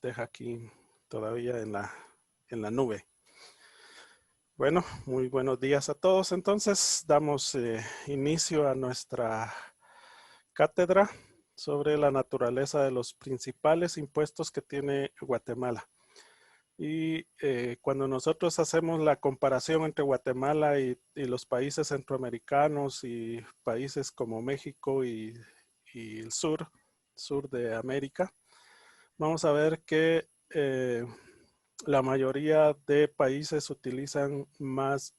deja aquí todavía en la nube. Bueno, muy buenos días a todos. Entonces damos inicio a nuestra cátedra sobre la naturaleza de los principales impuestos que tiene Guatemala. Y cuando nosotros hacemos la comparación entre Guatemala y los países centroamericanos y países como México y el sur de América, vamos a ver que la mayoría de países utilizan más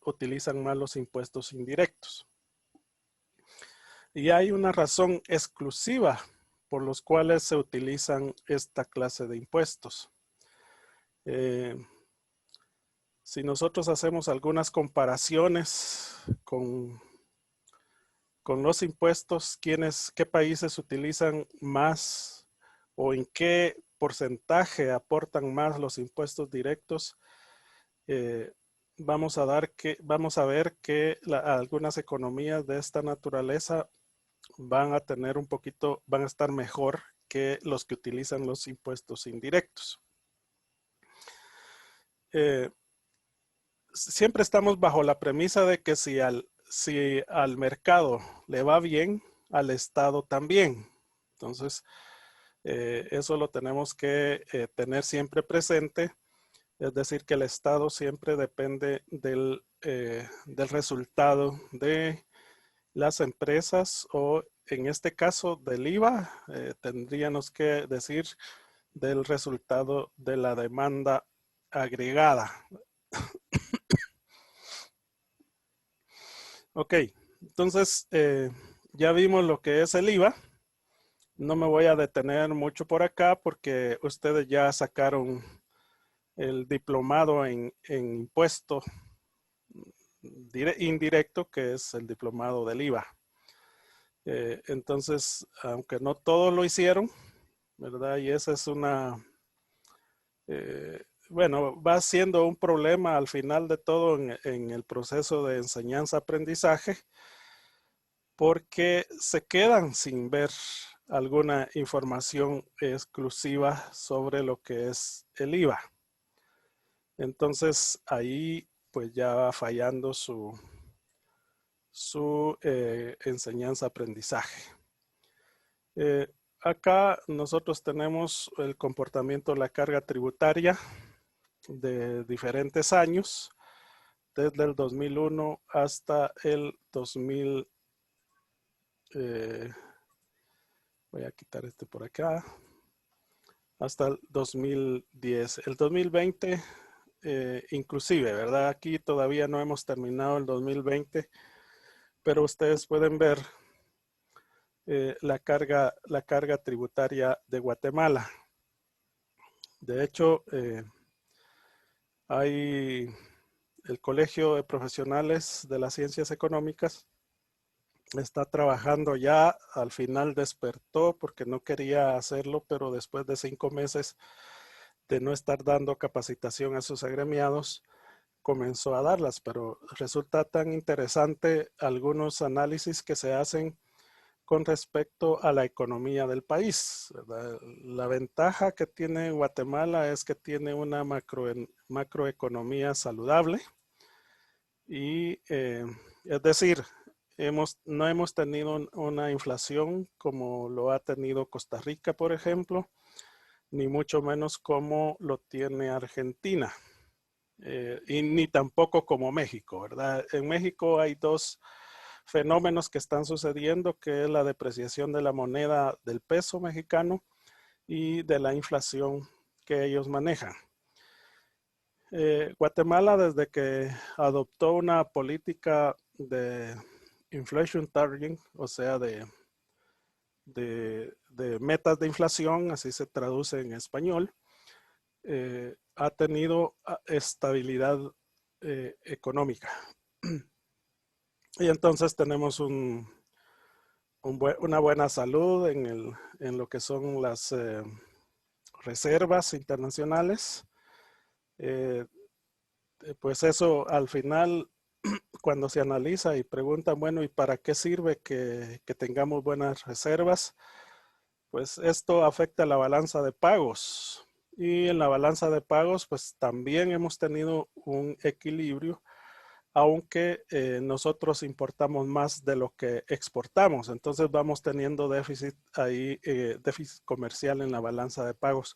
los impuestos indirectos. Y hay una razón exclusiva por los cuales se utilizan esta clase de impuestos. Si nosotros hacemos algunas comparaciones con los impuestos, qué países utilizan más o en qué porcentaje aportan más los impuestos directos, vamos a ver que algunas economías de esta naturaleza van a estar mejor que los que utilizan los impuestos indirectos. Siempre estamos bajo la premisa de que si al mercado le va bien, al Estado también. Entonces, eso lo tenemos que tener siempre presente. Es decir, que el Estado siempre depende del resultado de las empresas o en este caso del IVA, tendríamos que decir del resultado de la demanda agregada. Ok, entonces ya vimos lo que es el IVA. No me voy a detener mucho por acá porque ustedes ya sacaron el diplomado en impuesto indirecto, que es el diplomado del IVA. Entonces, aunque no todos lo hicieron, ¿verdad? Y esa es bueno, va siendo un problema al final de todo en el proceso de enseñanza-aprendizaje, porque se quedan sin ver alguna información exclusiva sobre lo que es el IVA. Entonces, ahí pues ya va fallando su enseñanza-aprendizaje. Acá nosotros tenemos el comportamiento de la carga tributaria de diferentes años, desde el 2001 hasta el 2000. Voy a quitar este por acá. Hasta el 2010. El 2020, inclusive, ¿verdad? Aquí todavía no hemos terminado el 2020, pero ustedes pueden ver la carga tributaria de Guatemala. De hecho, hay el Colegio de Profesionales de las Ciencias Económicas está trabajando ya, al final despertó porque no quería hacerlo, pero después de 5 meses de no estar dando capacitación a sus agremiados, comenzó a darlas, pero resulta tan interesante algunos análisis que se hacen con respecto a la economía del país, ¿verdad? La ventaja que tiene Guatemala es que tiene una macroeconomía saludable y es decir, no hemos tenido una inflación como lo ha tenido Costa Rica, por ejemplo, ni mucho menos como lo tiene Argentina, y ni tampoco como México, ¿verdad? En México hay dos fenómenos que están sucediendo, que es la depreciación de la moneda del peso mexicano y de la inflación que ellos manejan. Guatemala, desde que adoptó una política de inflation targeting, o sea, de metas de inflación, así se traduce en español, ha tenido estabilidad económica. Y entonces tenemos una buena salud en lo que son las reservas internacionales. Pues eso al final, cuando se analiza y preguntan, bueno, ¿y para qué sirve que tengamos buenas reservas? Pues esto afecta la balanza de pagos Y en la balanza de pagos, pues también hemos tenido un equilibrio, aunque nosotros importamos más de lo que exportamos. Entonces vamos teniendo déficit ahí, déficit comercial en la balanza de pagos.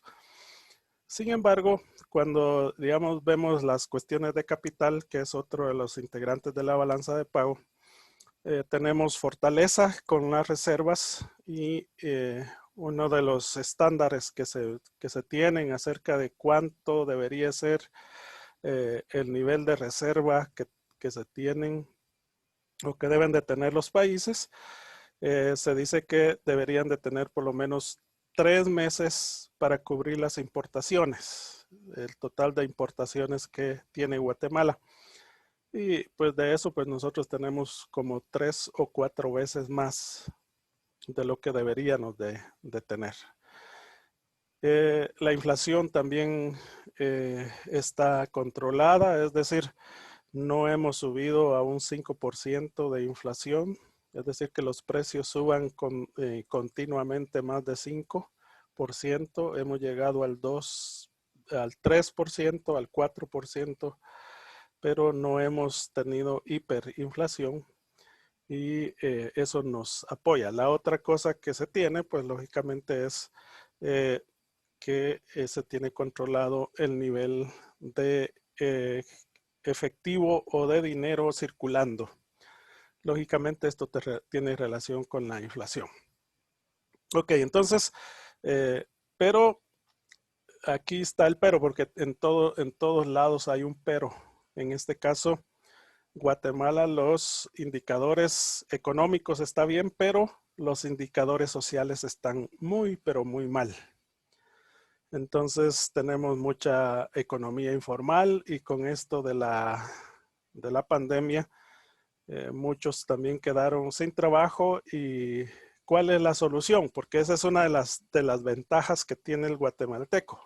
Sin embargo, cuando, digamos, vemos las cuestiones de capital, que es otro de los integrantes de la balanza de pago, tenemos fortaleza con las reservas y uno de los estándares que se tienen acerca de cuánto debería ser el nivel de reserva que se tienen o que deben de tener los países, se dice que deberían de tener por lo menos 3 meses para cubrir las importaciones, el total de importaciones que tiene Guatemala. Y pues de eso, pues nosotros tenemos como 3 o 4 veces más de lo que deberíamos de tener. La inflación también está controlada, es decir, no hemos subido a un 5% de inflación, es decir, que los precios suban continuamente más de 5%, hemos llegado al 2, al 3%, al 4%, pero no hemos tenido hiperinflación y eso nos apoya. La otra cosa que se tiene, pues lógicamente es que se tiene controlado el nivel de efectivo o de dinero circulando. Lógicamente esto tiene relación con la inflación. Ok, entonces, pero aquí está el pero, porque en todos lados hay un pero. En este caso, Guatemala, los indicadores económicos está bien, pero los indicadores sociales están muy, pero muy mal. Entonces tenemos mucha economía informal y con esto de la pandemia, muchos también quedaron sin trabajo. ¿Y cuál es la solución? Porque esa es una de las ventajas que tiene el guatemalteco.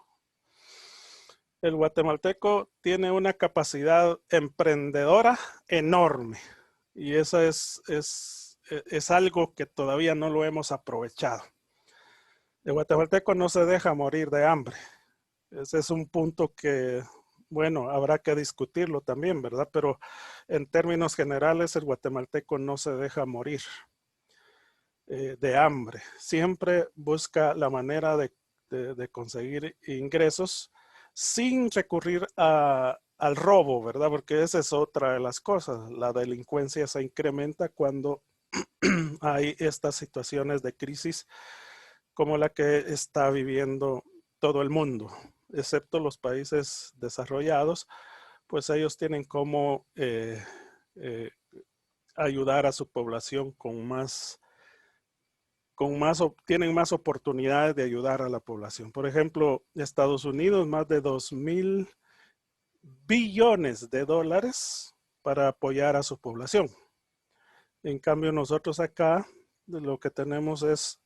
El guatemalteco tiene una capacidad emprendedora enorme y eso es algo que todavía no lo hemos aprovechado. El guatemalteco no se deja morir de hambre. Ese es un punto que, bueno, habrá que discutirlo también, ¿verdad? Pero en términos generales, el guatemalteco no se deja morir de hambre. Siempre busca la manera de conseguir ingresos sin recurrir al robo, ¿verdad? Porque esa es otra de las cosas. La delincuencia se incrementa cuando hay estas situaciones de crisis como la que está viviendo todo el mundo, excepto los países desarrollados, pues ellos tienen como eh, ayudar a su población tienen más oportunidades de ayudar a la población. Por ejemplo, Estados Unidos, más de 2,000 billones de dólares para apoyar a su población. En cambio, nosotros acá lo que tenemos es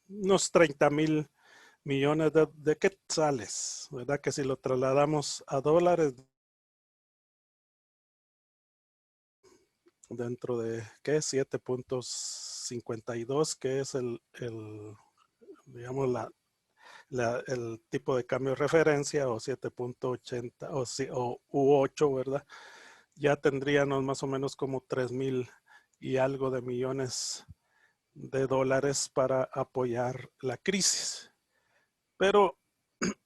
unos 30,000 millones de quetzales, ¿verdad? Que si lo trasladamos a dólares, dentro de, ¿qué? 7.52, que es digamos, el tipo de cambio de referencia, o 7.80 u 8, ¿verdad? Ya tendríamos más o menos como 3,000 y algo de millones de dólares para apoyar la crisis. Pero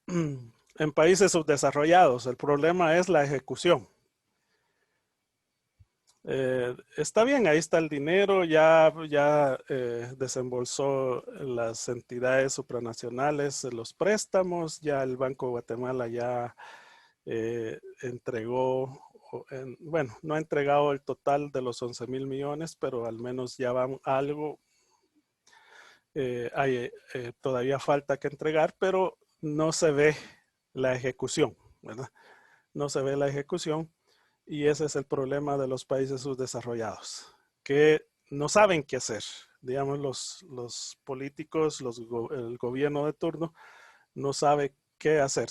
en países subdesarrollados, el problema es la ejecución. Está bien, ahí está el dinero, ya desembolsó las entidades supranacionales los préstamos, ya el Banco de Guatemala ya entregó, bueno, no ha entregado el total de los 11,000 millones, pero al menos ya van algo. Todavía falta que entregar, pero no se ve la ejecución, ¿verdad? No se ve la ejecución. Y ese es el problema de los países subdesarrollados, que no saben qué hacer. Digamos, los políticos, el gobierno de turno, no sabe qué hacer.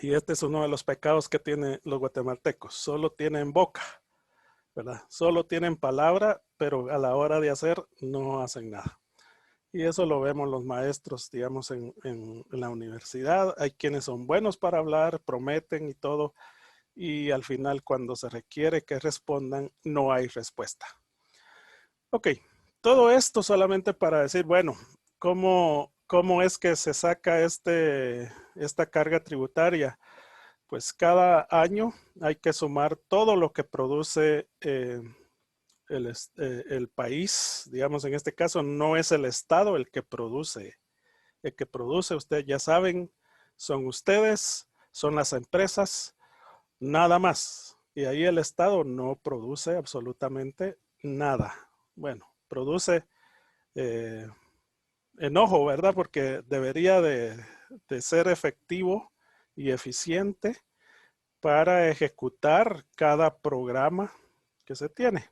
Y este es uno de los pecados que tienen los guatemaltecos. Solo tienen boca, ¿verdad? Solo tienen palabra, pero a la hora de hacer no hacen nada. Y eso lo vemos los maestros, digamos, en la universidad. Hay quienes son buenos para hablar, prometen y todo, y al final cuando se requiere que respondan, no hay respuesta. Ok, todo esto solamente para decir, bueno, ¿cómo es que se saca esta carga tributaria? Pues cada año hay que sumar todo lo que produce el país. Digamos, en este caso no es el Estado el que produce. El que produce, ustedes ya saben, son ustedes, son las empresas, nada más. Y ahí el Estado no produce absolutamente nada. Bueno, produce eh, enojo, ¿verdad? Porque debería de ser efectivo y eficiente para ejecutar cada programa que se tiene.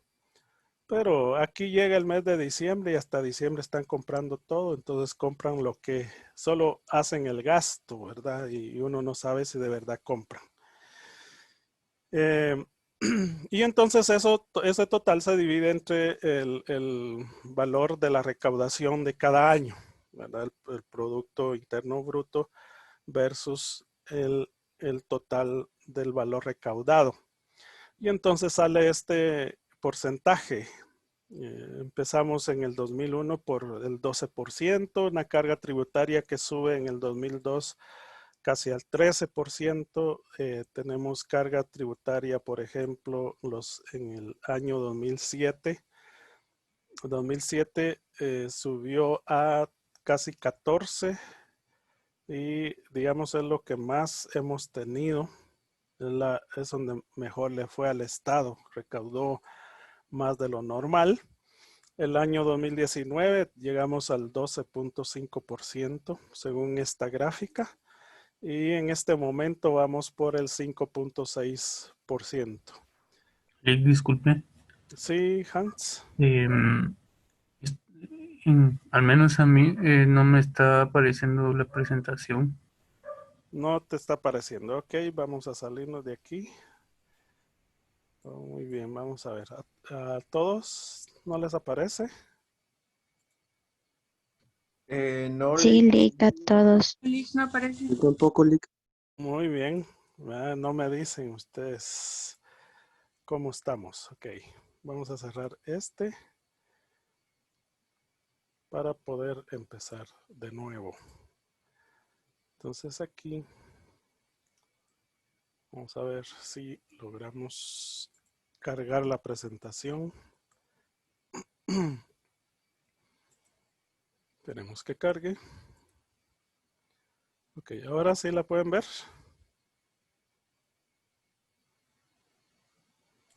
Pero aquí llega el mes de diciembre y hasta diciembre están comprando todo, entonces compran lo que solo hacen el gasto, ¿verdad? Y uno no sabe si de verdad compran. Y entonces ese total se divide entre el valor de la recaudación de cada año, ¿verdad? El Producto Interno Bruto versus el total del valor recaudado. Y entonces sale este porcentaje. Empezamos en el 2001 por el 12%, una carga tributaria que sube en el 2002 casi al 13%. Tenemos carga tributaria, por ejemplo, en el año 2007. 2007 subió a casi 14 y digamos es lo que más hemos tenido. Es donde mejor le fue al Estado, recaudó más de lo normal. El año 2019 llegamos al 12.5% según esta gráfica y en este momento vamos por el 5.6%. Disculpe. Sí, Hans. Es- Al menos a mí no me está apareciendo la presentación. No te está apareciendo. Ok, vamos a salirnos de aquí. Oh, muy bien, vamos a ver. ¿A todos no les aparece? No, Sí, Lick. Lick, a todos. Liz no aparece. Yo tampoco, Lick. Muy bien. No me dicen ustedes cómo estamos. Ok, vamos a cerrar este para poder empezar de nuevo. Entonces aquí vamos a ver si logramos cargar la presentación. Tenemos que cargue. Ok, ahora sí la pueden ver.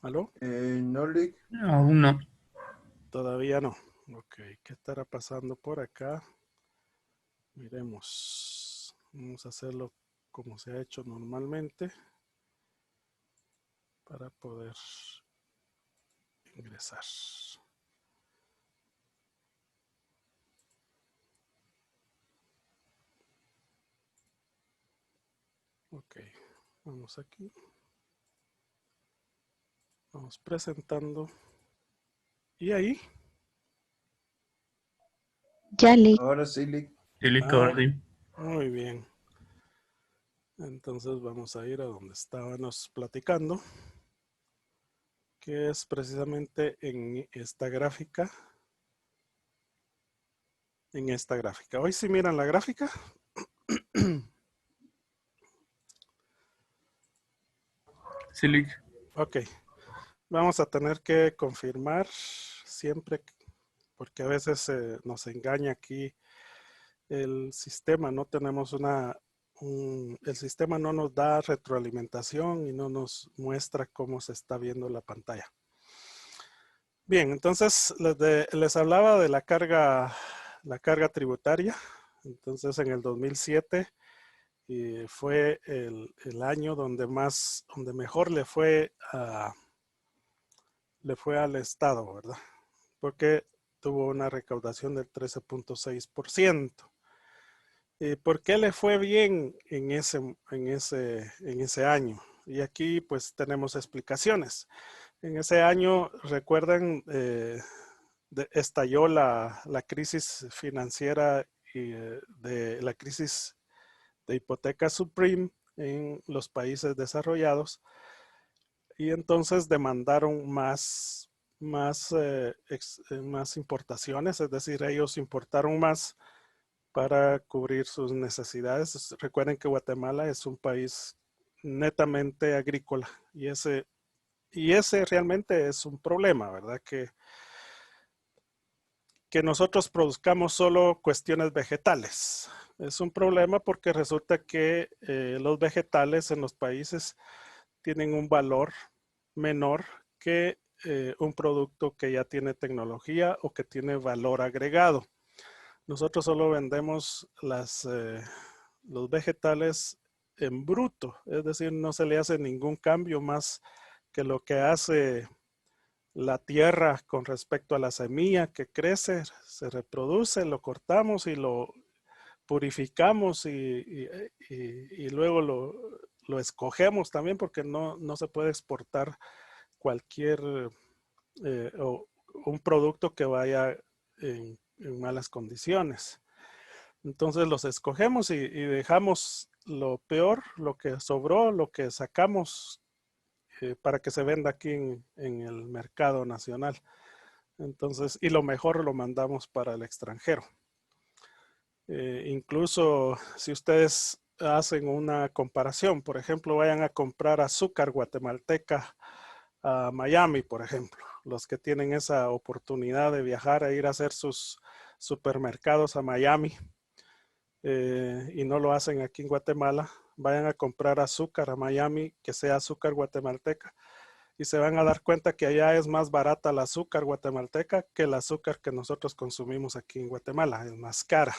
¿Aló? No, Lick. Aún no. Todavía no. Ok, ¿qué estará pasando por acá? Miremos. Vamos a hacerlo como se ha hecho normalmente para poder ingresar. Ok, vamos aquí. Vamos presentando. Y ahí. Ya, Lick. Ahora sí, Lick. Sí, listo, ahora sí. Muy bien. Entonces vamos a ir a donde estábamos platicando, que es precisamente en esta gráfica. En esta gráfica. Hoy sí miran la gráfica. Sí, listo. Ok. Vamos a tener que confirmar siempre, porque a veces nos engaña aquí el sistema. No tenemos el sistema no nos da retroalimentación y no nos muestra cómo se está viendo la pantalla. Bien, entonces les hablaba de la carga tributaria. Entonces en el 2007 fue el año donde mejor le fue al Estado, ¿verdad? Porque tuvo una recaudación del 13.6%. ¿Por qué le fue bien en ese año? Y aquí pues tenemos explicaciones. En ese año, recuerden, estalló la crisis financiera y de la crisis de hipoteca subprime en los países desarrollados, y entonces demandaron más importaciones, es decir, ellos importaron más para cubrir sus necesidades. Recuerden que Guatemala es un país netamente agrícola y ese realmente es un problema, ¿verdad? Que nosotros produzcamos solo cuestiones vegetales. Es un problema porque resulta que los vegetales en los países tienen un valor menor que un producto que ya tiene tecnología o que tiene valor agregado. Nosotros solo vendemos los vegetales en bruto, es decir, no se le hace ningún cambio más que lo que hace la tierra con respecto a la semilla que crece, se reproduce, lo cortamos y lo purificamos y luego lo escogemos también, porque no se puede exportar cualquier o un producto que vaya en malas condiciones. Entonces los escogemos y dejamos lo peor, lo que sobró, lo que sacamos para que se venda aquí en el mercado nacional. Entonces, y lo mejor lo mandamos para el extranjero. Incluso si ustedes hacen una comparación, por ejemplo, vayan a comprar azúcar guatemalteca a Miami, por ejemplo, los que tienen esa oportunidad de viajar e ir a hacer sus supermercados a Miami y no lo hacen aquí en Guatemala, vayan a comprar azúcar a Miami que sea azúcar guatemalteca y se van a dar cuenta que allá es más barata el azúcar guatemalteca que el azúcar que nosotros consumimos aquí en Guatemala, es más cara.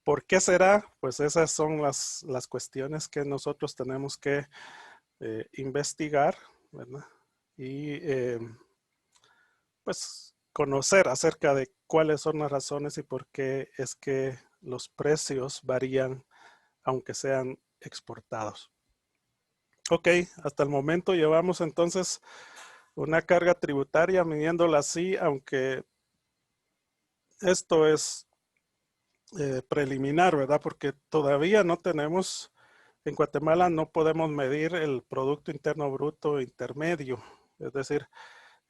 ¿Por qué será? Pues esas son las cuestiones que nosotros tenemos que investigar, ¿verdad? Y pues conocer acerca de cuáles son las razones y por qué es que los precios varían aunque sean exportados. Ok, hasta el momento llevamos entonces una carga tributaria midiéndola así, aunque esto es preliminar, ¿verdad? Porque todavía no tenemos, en Guatemala no podemos medir el Producto Interno Bruto intermedio. Es decir,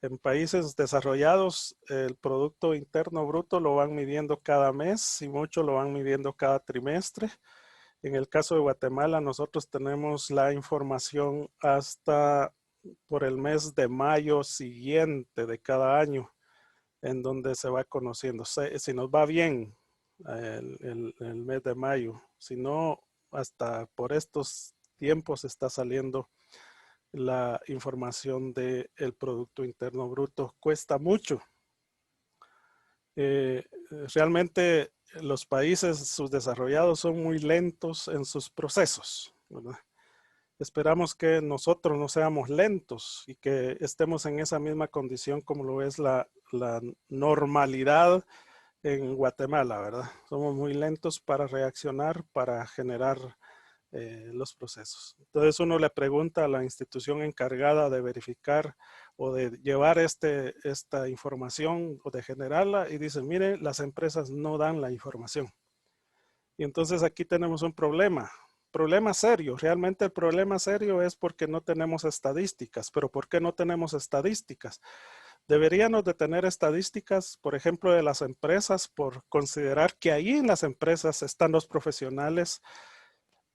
en países desarrollados el Producto Interno Bruto lo van midiendo cada mes y mucho lo van midiendo cada trimestre. En el caso de Guatemala nosotros tenemos la información hasta por el mes de mayo siguiente de cada año, en donde se va conociendo. Si nos va bien el mes de mayo, si no, hasta por estos tiempos está saliendo la información del Producto Interno Bruto. Cuesta mucho. Realmente los países subdesarrollados son muy lentos en sus procesos, ¿verdad? Esperamos que nosotros no seamos lentos y que estemos en esa misma condición como lo es la normalidad en Guatemala, ¿verdad? Somos muy lentos para reaccionar, para generar los procesos. Entonces uno le pregunta a la institución encargada de verificar o de llevar esta información o de generarla y dice, mire, las empresas no dan la información. Y entonces aquí tenemos un problema serio. Realmente el problema serio es porque no tenemos estadísticas. ¿Pero por qué no tenemos estadísticas? Deberíamos de tener estadísticas, por ejemplo, de las empresas, por considerar que ahí en las empresas están los profesionales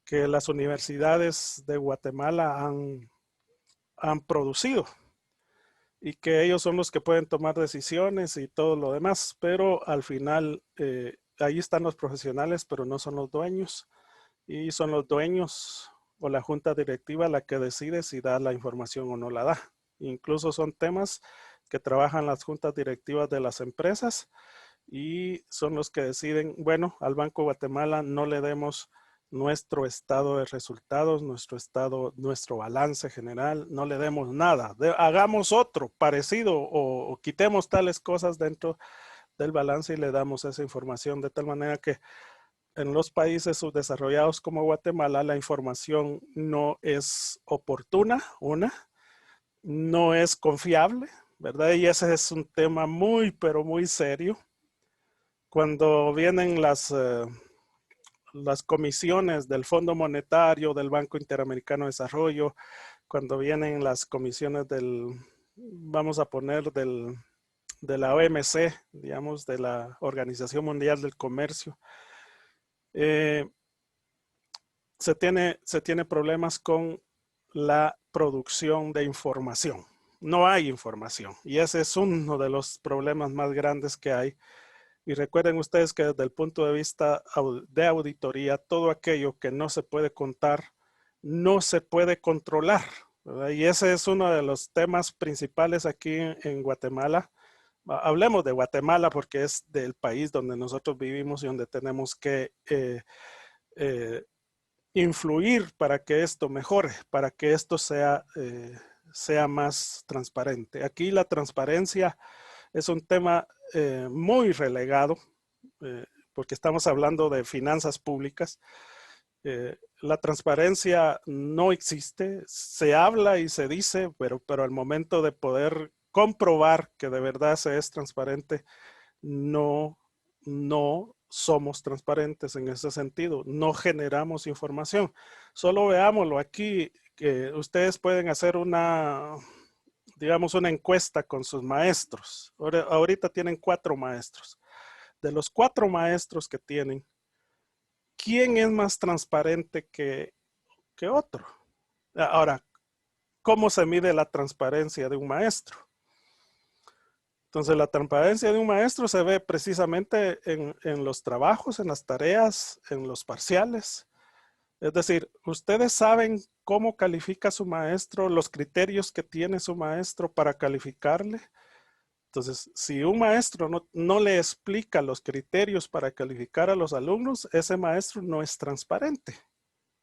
que las universidades de Guatemala han producido y que ellos son los que pueden tomar decisiones y todo lo demás, pero al final ahí están los profesionales, pero no son los dueños, y son los dueños o la junta directiva la que decide si da la información o no la da. Incluso son temas que trabajan las juntas directivas de las empresas y son los que deciden, bueno, al Banco Guatemala no le demos nuestro estado de resultados, nuestro balance general, no le demos nada. Hagamos otro parecido o quitemos tales cosas dentro del balance y le damos esa información de tal manera que en los países subdesarrollados como Guatemala la información no es oportuna, no es confiable, ¿verdad? Y ese es un tema muy, pero muy serio. Cuando vienen las comisiones del Fondo Monetario, del Banco Interamericano de Desarrollo, cuando vienen las comisiones vamos a poner de la OMC, digamos, de la Organización Mundial del Comercio, se tiene problemas con la producción de información. No hay información y ese es uno de los problemas más grandes que hay. Y recuerden ustedes que desde el punto de vista de auditoría, todo aquello que no se puede contar, no se puede controlar, ¿verdad? Y ese es uno de los temas principales aquí en Guatemala. Hablemos de Guatemala porque es del país donde nosotros vivimos y donde tenemos que influir para que esto mejore, para que esto sea más transparente. Aquí la transparencia es un tema muy relegado, porque estamos hablando de finanzas públicas. La transparencia no existe, se habla y se dice, pero al momento de poder comprobar que de verdad se es transparente, no somos transparentes en ese sentido, no generamos información. Solo veámoslo aquí, que ustedes pueden hacer digamos, una encuesta con sus maestros. Ahorita tienen 4 maestros. De los 4 maestros que tienen, ¿quién es más transparente que otro? Ahora, ¿cómo se mide la transparencia de un maestro? Entonces, la transparencia de un maestro se ve precisamente en los trabajos, en las tareas, en los parciales. Es decir, ustedes saben cómo califica su maestro, los criterios que tiene su maestro para calificarle. Entonces, si un maestro no le explica los criterios para calificar a los alumnos, ese maestro no es transparente.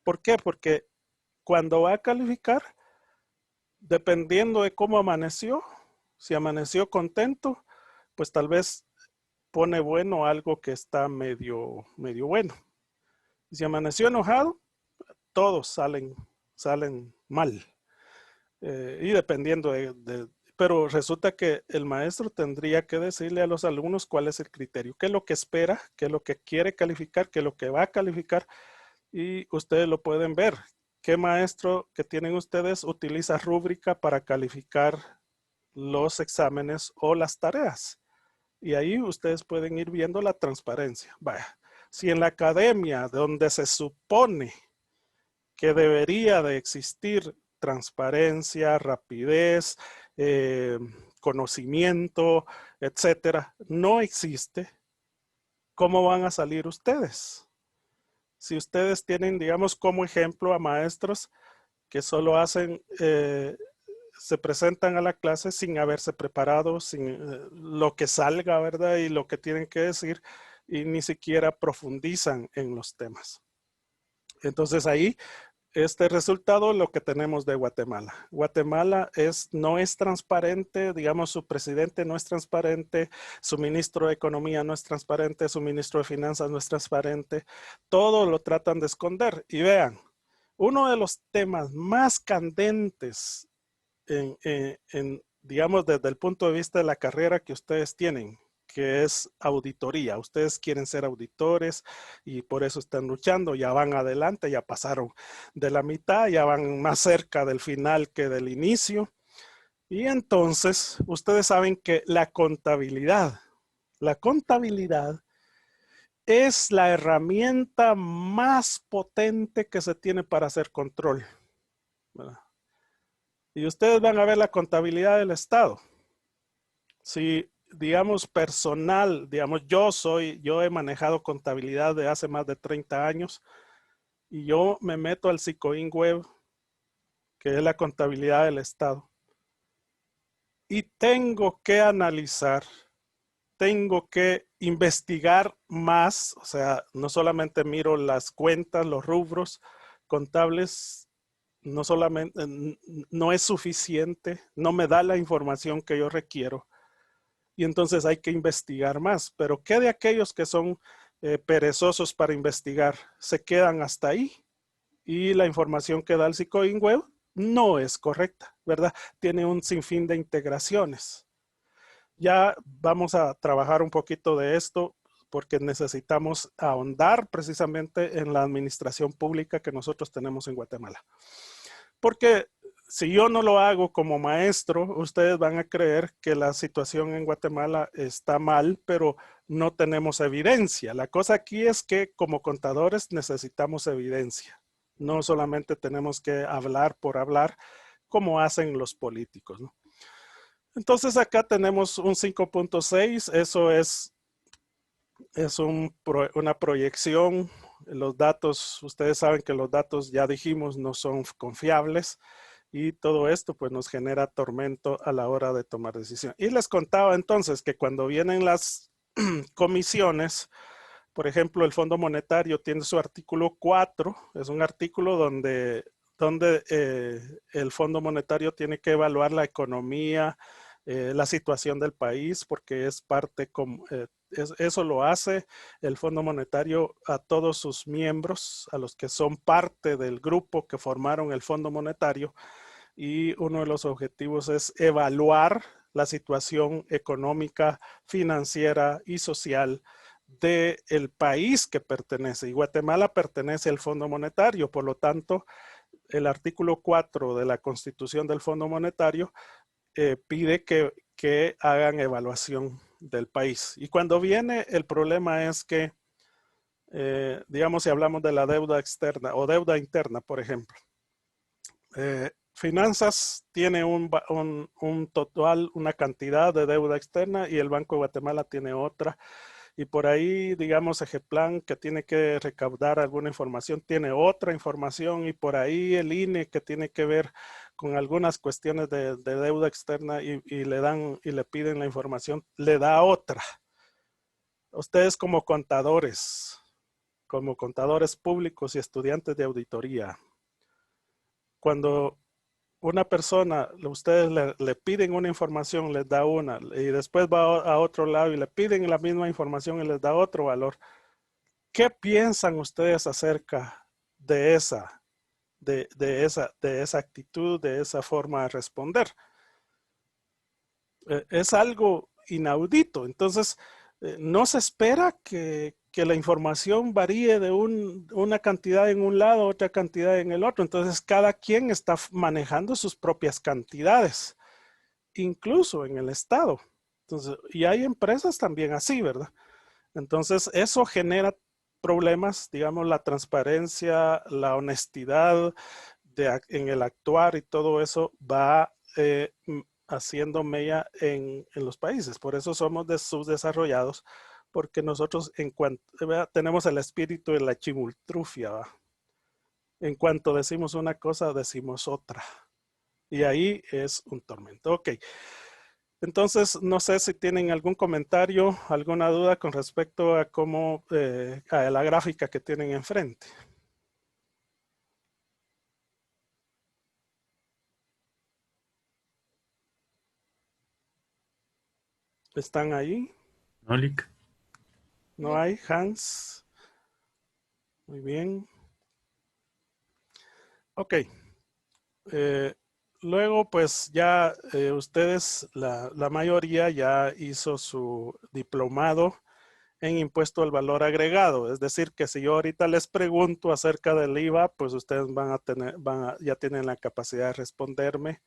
¿Por qué? Porque cuando va a calificar, dependiendo de cómo amaneció, si amaneció contento, pues tal vez pone bueno algo que está medio bueno. Y si amaneció enojado, todos salen mal. Y dependiendo pero resulta que el maestro tendría que decirle a los alumnos cuál es el criterio, qué es lo que espera, qué es lo que quiere calificar, qué es lo que va a calificar, y ustedes lo pueden ver. ¿Qué maestro que tienen ustedes utiliza rúbrica para calificar los exámenes o las tareas? Y ahí ustedes pueden ir viendo la transparencia. Vaya, si en la academia, donde se supone que debería de existir transparencia, rapidez, conocimiento, etcétera, no existe, ¿cómo van a salir ustedes? Si ustedes tienen, digamos, como ejemplo a maestros que solo se presentan a la clase sin haberse preparado, sin lo que salga, ¿verdad? Y lo que tienen que decir, y ni siquiera profundizan en los temas. Entonces ahí, este resultado lo que tenemos de Guatemala. Guatemala no es transparente, digamos, su presidente no es transparente, su ministro de Economía no es transparente, su ministro de Finanzas no es transparente, todo lo tratan de esconder. Y vean, uno de los temas más candentes digamos, desde el punto de vista de la carrera que ustedes tienen, que es auditoría. Ustedes quieren ser auditores y por eso están luchando, ya van adelante, ya pasaron de la mitad, ya van más cerca del final que del inicio. Y entonces, ustedes saben que la contabilidad es la herramienta más potente que se tiene para hacer control, ¿verdad? Y ustedes van a ver la contabilidad del Estado. Si, digamos, personal, digamos, yo he manejado contabilidad de hace más de 30 años y yo me meto al Sicoin Web, que es la contabilidad del Estado, y tengo que analizar, tengo que investigar más, o sea, no solamente miro las cuentas, los rubros contables, no solamente, no es suficiente, no me da la información que yo requiero. Y entonces hay que investigar más. Pero ¿qué de aquellos que son perezosos para investigar? Se quedan hasta ahí. Y la información que da el Sicoin Web no es correcta, ¿verdad? Tiene un sinfín de integraciones. Ya vamos a trabajar un poquito de esto porque necesitamos ahondar precisamente en la administración pública que nosotros tenemos en Guatemala. Porque si yo no lo hago como maestro, ustedes van a creer que la situación en Guatemala está mal, pero no tenemos evidencia. La cosa aquí es que como contadores necesitamos evidencia. No solamente tenemos que hablar por hablar como hacen los políticos, ¿no? Entonces acá tenemos un 5.6, eso es una proyección. Los datos, ustedes saben que los datos, ya dijimos, no son confiables y todo esto pues nos genera tormento a la hora de tomar decisión. Y les contaba entonces que cuando vienen las comisiones, por ejemplo, el Fondo Monetario tiene su artículo 4, es un artículo donde el Fondo Monetario tiene que evaluar la economía, la situación del país, porque es parte, eso lo hace el Fondo Monetario a todos sus miembros, a los que son parte del grupo que formaron el Fondo Monetario, y uno de los objetivos es evaluar la situación económica, financiera y social del país que pertenece. Y Guatemala pertenece al Fondo Monetario, por lo tanto, el artículo 4 de la Constitución del Fondo Monetario pide que hagan evaluación del país. Y cuando viene el problema es que, digamos, si hablamos de la deuda externa o deuda interna, por ejemplo, Finanzas tiene un total, una cantidad de deuda externa y el Banco de Guatemala tiene otra. Y por ahí, digamos, Ejeplan, que tiene que recaudar alguna información, tiene otra información. Y por ahí el INE, que tiene que ver con algunas cuestiones de deuda externa y le piden la información, le da otra. Ustedes como contadores públicos y estudiantes de auditoría, cuando una persona, ustedes le piden una información, les da una, y después va a otro lado y le piden la misma información y les da otro valor. ¿Qué piensan ustedes acerca de esa actitud, de esa forma de responder? Es algo inaudito. Entonces, no se espera que la información varíe de una cantidad en un lado, otra cantidad en el otro. Entonces, cada quien está manejando sus propias cantidades, incluso en el Estado. Entonces, y hay empresas también así, ¿verdad? Entonces, eso genera problemas, digamos, la transparencia, la honestidad en el actuar y todo eso va haciendo mella en los países. Por eso somos subdesarrollados, porque nosotros tenemos el espíritu de la chimultrufia, ¿va? En cuanto decimos una cosa, decimos otra. Y ahí es un tormento. Ok. Entonces, no sé si tienen algún comentario, alguna duda con respecto a cómo, a la gráfica que tienen enfrente. ¿Están ahí? Nolik. ¿No hay? Hans. Muy bien. Ok. Luego, pues ya ustedes, la mayoría ya hizo su diplomado en impuesto al valor agregado. Es decir, que si yo ahorita les pregunto acerca del IVA, pues ustedes ya tienen la capacidad de responderme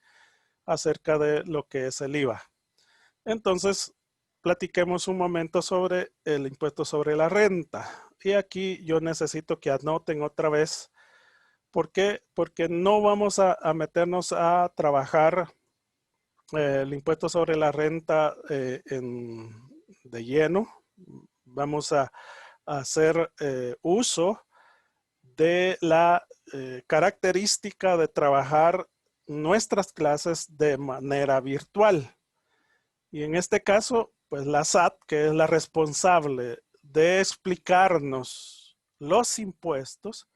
acerca de lo que es el IVA. Entonces, platiquemos un momento sobre el impuesto sobre la renta. Y aquí yo necesito que anoten otra vez. ¿Por qué? Porque no vamos a meternos a trabajar el impuesto sobre la renta de lleno. Vamos a hacer uso de la característica de trabajar nuestras clases de manera virtual. Y en este caso, pues la SAT, que es la responsable de explicarnos los impuestos,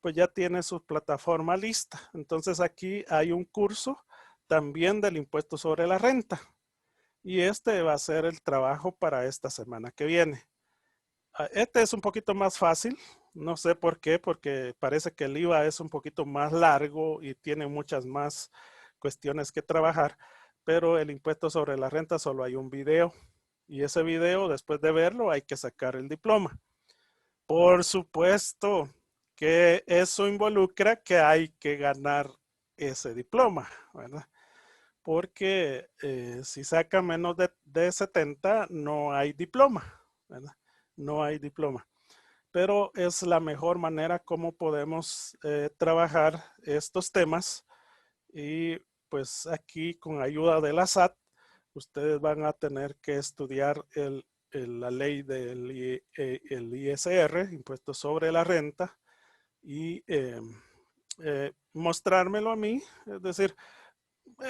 pues ya tiene su plataforma lista. Entonces aquí hay un curso también del impuesto sobre la renta. Y este va a ser el trabajo para esta semana que viene. Este es un poquito más fácil. No sé por qué, porque parece que el IVA es un poquito más largo y tiene muchas más cuestiones que trabajar, pero el impuesto sobre la renta solo hay un video y ese video, después de verlo, hay que sacar el diploma. Por supuesto que eso involucra que hay que ganar ese diploma, ¿verdad? Porque si saca menos de 70 no hay diploma, ¿verdad? No hay diploma. Pero es la mejor manera como podemos trabajar estos temas y pues aquí con ayuda de la SAT ustedes van a tener que estudiar la ley del el ISR, impuesto sobre la renta, y mostrármelo a mí, es decir,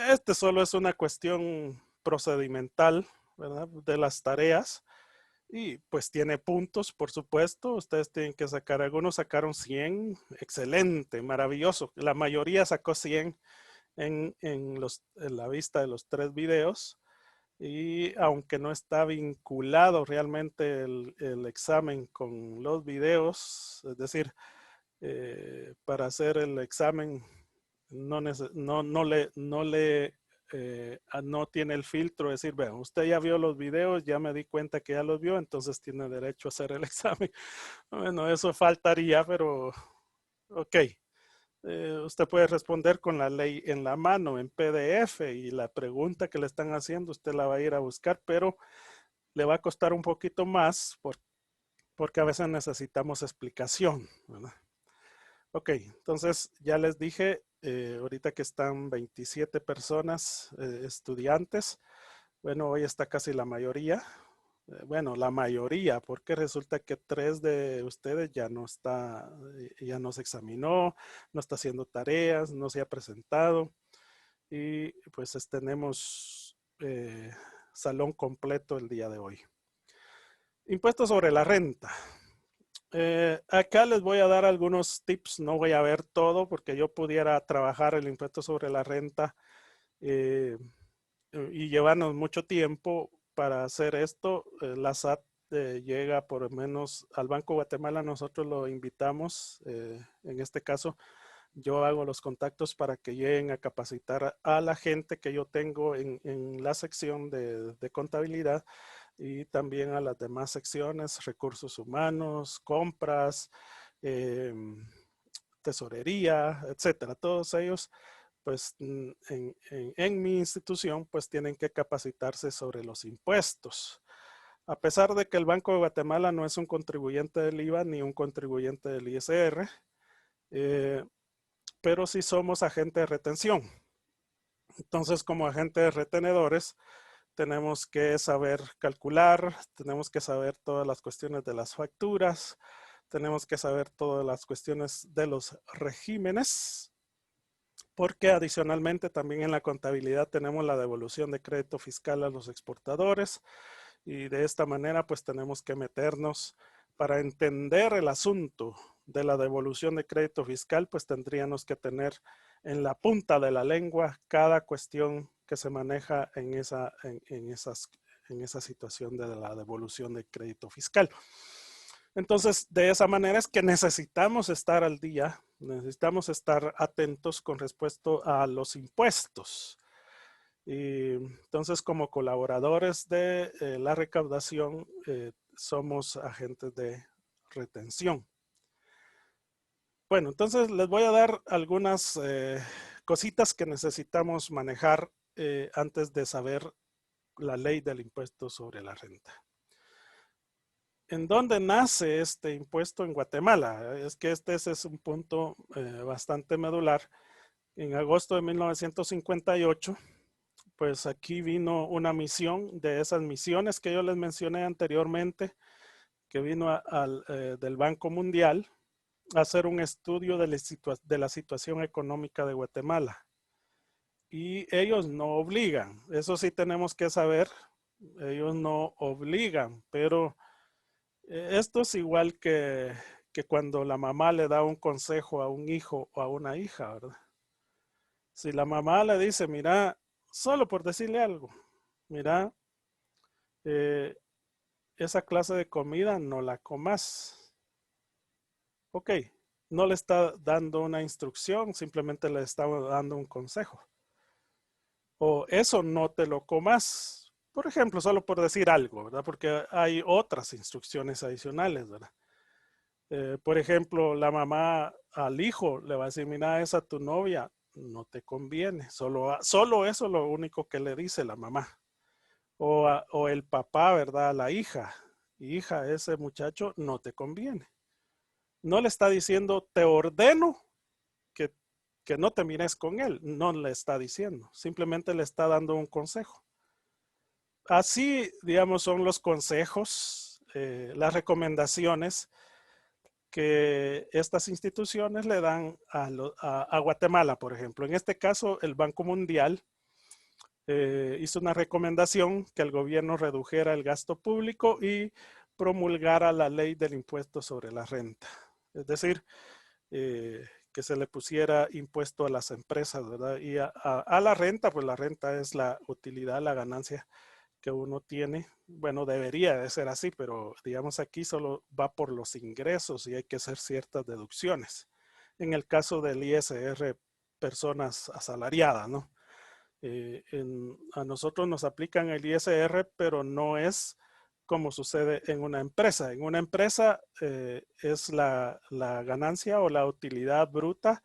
este solo es una cuestión procedimental, ¿verdad? De las tareas. Y pues tiene puntos, por supuesto. Ustedes tienen que sacar, algunos sacaron 100, excelente, maravilloso. La mayoría sacó 100 en la vista de los 3 videos. Y aunque no está vinculado realmente el examen con los videos, es decir, para hacer el examen no tiene el filtro de decir, vean, usted ya vio los videos, ya me di cuenta que ya los vio, entonces tiene derecho a hacer el examen. Bueno, eso faltaría, pero ok. Usted puede responder con la ley en la mano, en PDF, y la pregunta que le están haciendo, usted la va a ir a buscar, pero le va a costar un poquito más porque a veces necesitamos explicación, ¿verdad? Ok, entonces ya les dije, ahorita que están 27 personas, estudiantes, bueno, hoy está casi la mayoría, bueno, la mayoría, porque resulta que 3 de ustedes ya no está, ya no se examinó, no está haciendo tareas, no se ha presentado y pues tenemos salón completo el día de hoy. Impuesto sobre la renta. Acá les voy a dar algunos tips, no voy a ver todo porque yo pudiera trabajar el impuesto sobre la renta eh, y llevarnos mucho tiempo para hacer esto. La SAT llega por lo menos al Banco Guatemala, nosotros lo invitamos, en este caso yo hago los contactos para que lleguen a capacitar a la gente que yo tengo en la sección de contabilidad y también a las demás secciones, recursos humanos, compras, eh, tesorería, etcétera. Todos ellos, pues en mi institución, pues tienen que capacitarse sobre los impuestos. A pesar de que el Banco de Guatemala no es un contribuyente del IVA ni un contribuyente del ISR, pero sí somos agentes de retención. Entonces, como agentes de retenedores, tenemos que saber calcular, tenemos que saber todas las cuestiones de las facturas, tenemos que saber todas las cuestiones de los regímenes, porque adicionalmente también en la contabilidad tenemos la devolución de crédito fiscal a los exportadores y de esta manera pues tenemos que meternos para entender el asunto de la devolución de crédito fiscal, pues tendríamos que tener en la punta de la lengua cada cuestión que se maneja en esa situación de la devolución de crédito fiscal. Entonces, de esa manera es que necesitamos estar al día, necesitamos estar atentos con respecto a los impuestos. Y entonces, como colaboradores de la recaudación, somos agentes de retención. Bueno, entonces les voy a dar algunas cositas que necesitamos manejar antes de saber la ley del impuesto sobre la renta. ¿En dónde nace este impuesto en Guatemala? Es que este es un punto bastante medular. En agosto de 1958, pues aquí vino una misión de esas misiones que yo les mencioné anteriormente, que vino del Banco Mundial a hacer un estudio de la situación económica de Guatemala. Y ellos no obligan, eso sí tenemos que saber, ellos no obligan, pero esto es igual que cuando la mamá le da un consejo a un hijo o a una hija, ¿verdad? Si la mamá le dice, mira, solo por decirle algo, mira, esa clase de comida no la comas. Ok, no le está dando una instrucción, simplemente le está dando un consejo. O eso no te lo comas. Por ejemplo, solo por decir algo, ¿verdad? Porque hay otras instrucciones adicionales, ¿verdad? Por ejemplo, la mamá al hijo le va a decir, mira, esa tu novia no te conviene. Solo eso es lo único que le dice la mamá. O el papá, ¿verdad? A la hija. Hija, ese muchacho no te conviene. No le está diciendo, te ordeno que, que no te mires con él. No le está diciendo. Simplemente le está dando un consejo. Así, digamos, son los consejos, las recomendaciones que estas instituciones le dan a Guatemala, por ejemplo. En este caso, el Banco Mundial hizo una recomendación que el gobierno redujera el gasto público y promulgara la ley del impuesto sobre la renta. Es decir, que se le pusiera impuesto a las empresas, ¿verdad? Y a la renta, pues la renta es la utilidad, la ganancia que uno tiene. Bueno, debería de ser así, pero digamos aquí solo va por los ingresos y hay que hacer ciertas deducciones. En el caso del ISR, personas asalariadas, ¿no? A nosotros nos aplican el ISR, pero no es como sucede en una empresa. En una empresa es la ganancia o la utilidad bruta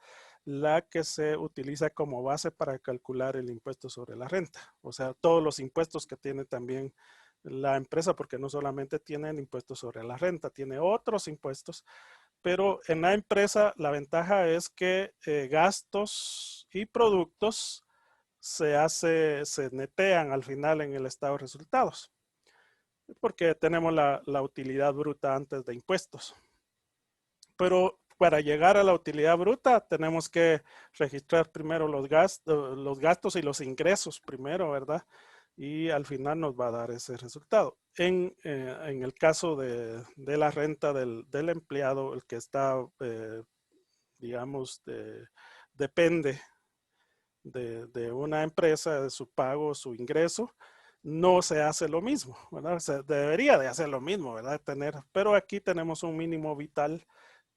la que se utiliza como base para calcular el impuesto sobre la renta. O sea, todos los impuestos que tiene también la empresa, porque no solamente tiene el impuesto sobre la renta, tiene otros impuestos, pero en la empresa la ventaja es que gastos y productos se netean al final en el estado de resultados, porque tenemos la utilidad bruta antes de impuestos. Pero para llegar a la utilidad bruta tenemos que registrar primero los gastos y los ingresos primero, ¿verdad? Y al final nos va a dar ese resultado. En el caso de la renta del empleado, el que está, digamos, depende de una empresa, de su pago, su ingreso, no se hace lo mismo, ¿verdad? Se debería de hacer lo mismo, ¿verdad? Pero aquí tenemos un mínimo vital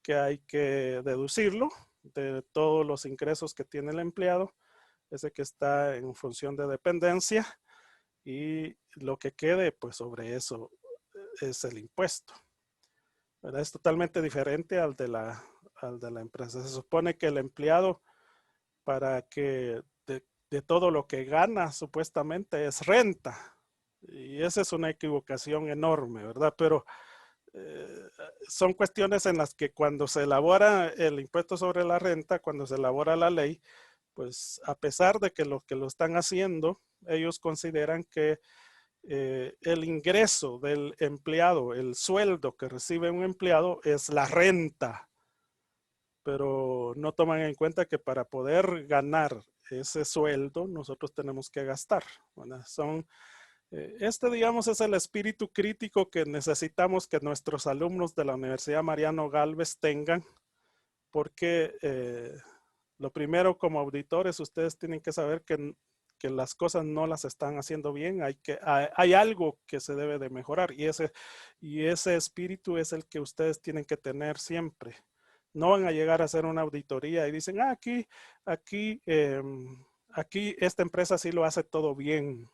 que hay que deducirlo de todos los ingresos que tiene el empleado, ese que está en función de dependencia, y lo que quede, pues sobre eso es el impuesto, ¿verdad? Es totalmente diferente al de la empresa. Se supone que el empleado, para que de todo lo que gana supuestamente es renta. Y esa es una equivocación enorme, ¿verdad? Pero son cuestiones en las que cuando se elabora el impuesto sobre la renta, cuando se elabora la ley, pues a pesar de que los que lo están haciendo, ellos consideran que el ingreso del empleado, el sueldo que recibe un empleado es la renta, pero no toman en cuenta que para poder ganar ese sueldo nosotros tenemos que gastar, ¿verdad? Digamos, es el espíritu crítico que necesitamos que nuestros alumnos de la Universidad Mariano Gálvez tengan, porque lo primero, como auditores, ustedes tienen que saber que las cosas no las están haciendo bien, hay algo que se debe de mejorar, y ese espíritu es el que ustedes tienen que tener siempre. No van a llegar a hacer una auditoría y dicen, aquí esta empresa sí lo hace todo bien.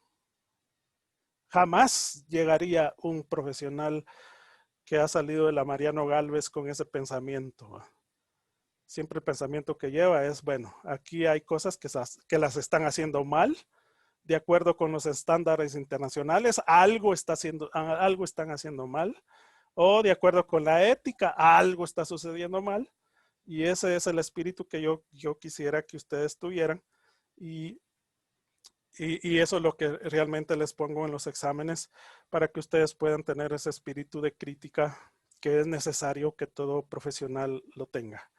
Jamás llegaría un profesional que ha salido de la Mariano Gálvez con ese pensamiento. Siempre el pensamiento que lleva es, bueno, aquí hay cosas que las están haciendo mal, de acuerdo con los estándares internacionales, algo están haciendo mal, o de acuerdo con la ética, algo está sucediendo mal, y ese es el espíritu que yo quisiera que ustedes tuvieran, y eso es lo que realmente les pongo en los exámenes para que ustedes puedan tener ese espíritu de crítica que es necesario que todo profesional lo tenga.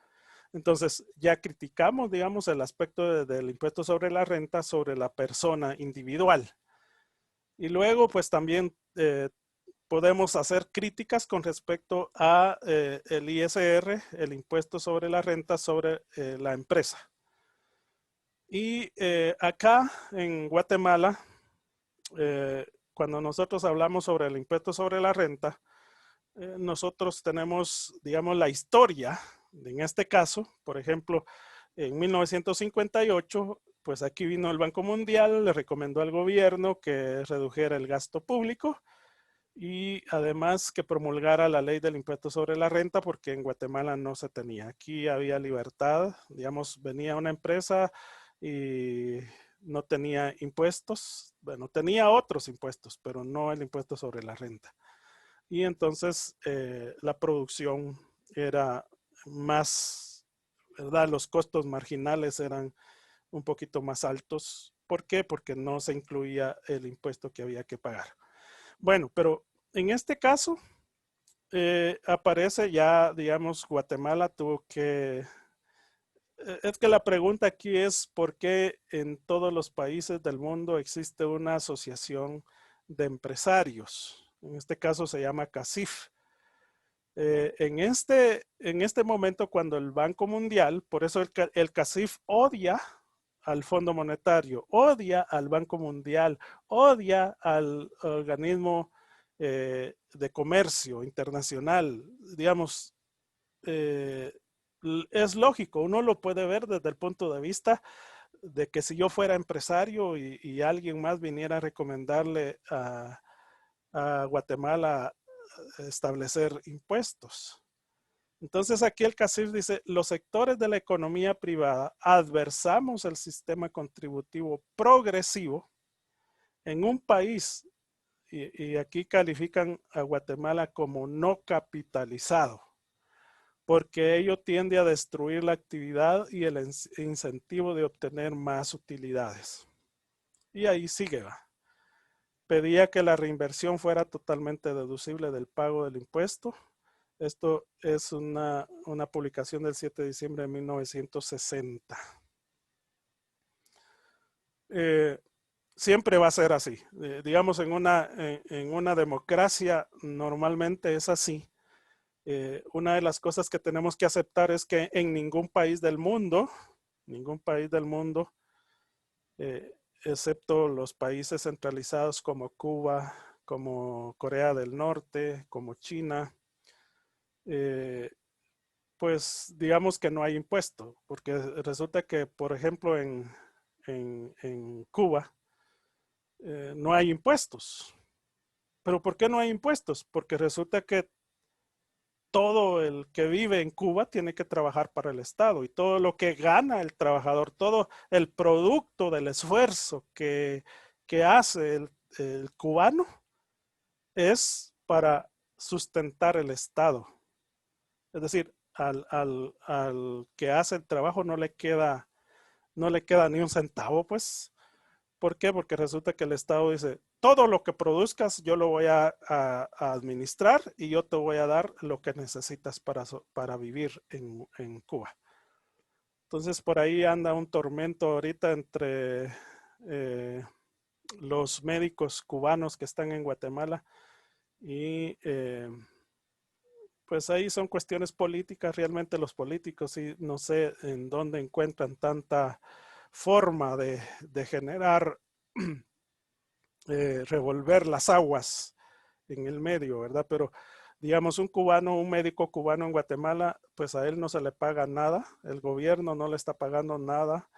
Entonces, ya criticamos, digamos, el aspecto del impuesto sobre la renta sobre la persona individual. Y luego, pues también podemos hacer críticas con respecto a el ISR, el impuesto sobre la renta sobre la empresa. Y acá en Guatemala, cuando nosotros hablamos sobre el impuesto sobre la renta, nosotros tenemos, digamos, la historia. En este caso, por ejemplo, en 1958, pues aquí vino el Banco Mundial, le recomendó al gobierno que redujera el gasto público y además que promulgara la ley del impuesto sobre la renta, porque en Guatemala no se tenía. Aquí había libertad, digamos, venía una empresa y no tenía impuestos, bueno, tenía otros impuestos, pero no el impuesto sobre la renta. Y entonces la producción era más, ¿verdad? Los costos marginales eran un poquito más altos. ¿Por qué? Porque no se incluía el impuesto que había que pagar. Bueno, pero en este caso aparece ya, digamos, Guatemala tuvo que... Es que la pregunta aquí es ¿por qué en todos los países del mundo existe una asociación de empresarios? En este caso se llama CACIF. En este momento, cuando el Banco Mundial, por eso el CACIF odia al Fondo Monetario, odia al Banco Mundial, odia al organismo de comercio internacional, digamos, es lógico, uno lo puede ver desde el punto de vista de que si yo fuera empresario y alguien más viniera a recomendarle a Guatemala establecer impuestos. Entonces aquí el CACIF dice, los sectores de la economía privada adversamos el sistema contributivo progresivo en un país, y aquí califican a Guatemala como no capitalizado, porque ello tiende a destruir la actividad y el incentivo de obtener más utilidades. Y ahí sigue, va. Pedía que la reinversión fuera totalmente deducible del pago del impuesto. Esto es una publicación del 7 de diciembre de 1960. Siempre va a ser así. Digamos, en una democracia normalmente es así. Una de las cosas que tenemos que aceptar es que en ningún país del mundo, excepto los países centralizados como Cuba, como Corea del Norte, como China, pues digamos que no hay impuesto, porque resulta que, por ejemplo, en Cuba no hay impuestos. ¿Pero por qué no hay impuestos? Porque resulta que todo el que vive en Cuba tiene que trabajar para el Estado y todo lo que gana el trabajador, todo el producto del esfuerzo que hace el cubano es para sustentar el Estado. Es decir, al que hace el trabajo no le queda ni un centavo, pues. ¿Por qué? Porque resulta que el Estado dice, todo lo que produzcas yo lo voy a administrar y yo te voy a dar lo que necesitas para vivir en Cuba. Entonces por ahí anda un tormento ahorita entre los médicos cubanos que están en Guatemala y pues ahí son cuestiones políticas, realmente los políticos y no sé en dónde encuentran tanta forma de generar, revolver las aguas en el medio, ¿verdad? Pero digamos un médico cubano en Guatemala, pues a él no se le paga nada, el gobierno no le está pagando nada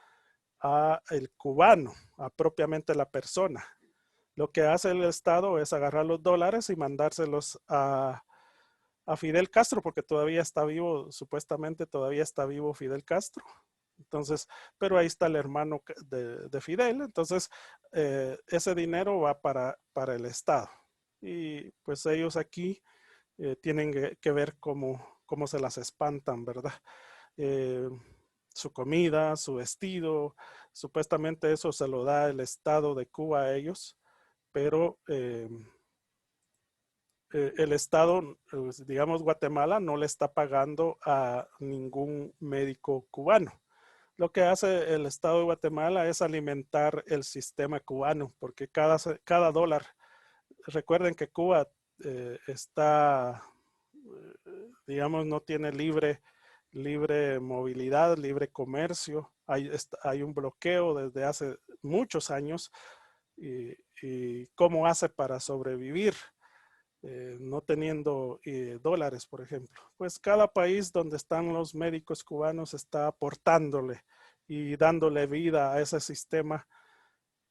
a el cubano, a propiamente la persona. Lo que hace el Estado es agarrar los dólares y mandárselos a Fidel Castro, porque todavía está vivo, supuestamente todavía está vivo Fidel Castro. Entonces, pero ahí está el hermano de Fidel, entonces ese dinero va para el Estado. Y pues ellos aquí tienen que ver cómo se las espantan, ¿verdad? Su comida, su vestido, supuestamente eso se lo da el Estado de Cuba a ellos, pero el Estado, digamos Guatemala, no le está pagando a ningún médico cubano. Lo que hace el Estado de Guatemala es alimentar el sistema cubano, porque cada dólar, recuerden que Cuba está, digamos, no tiene libre movilidad, libre comercio. Hay un bloqueo desde hace muchos años y cómo hace para sobrevivir. no teniendo dólares, por ejemplo. Pues cada país donde están los médicos cubanos está aportándole y dándole vida a ese sistema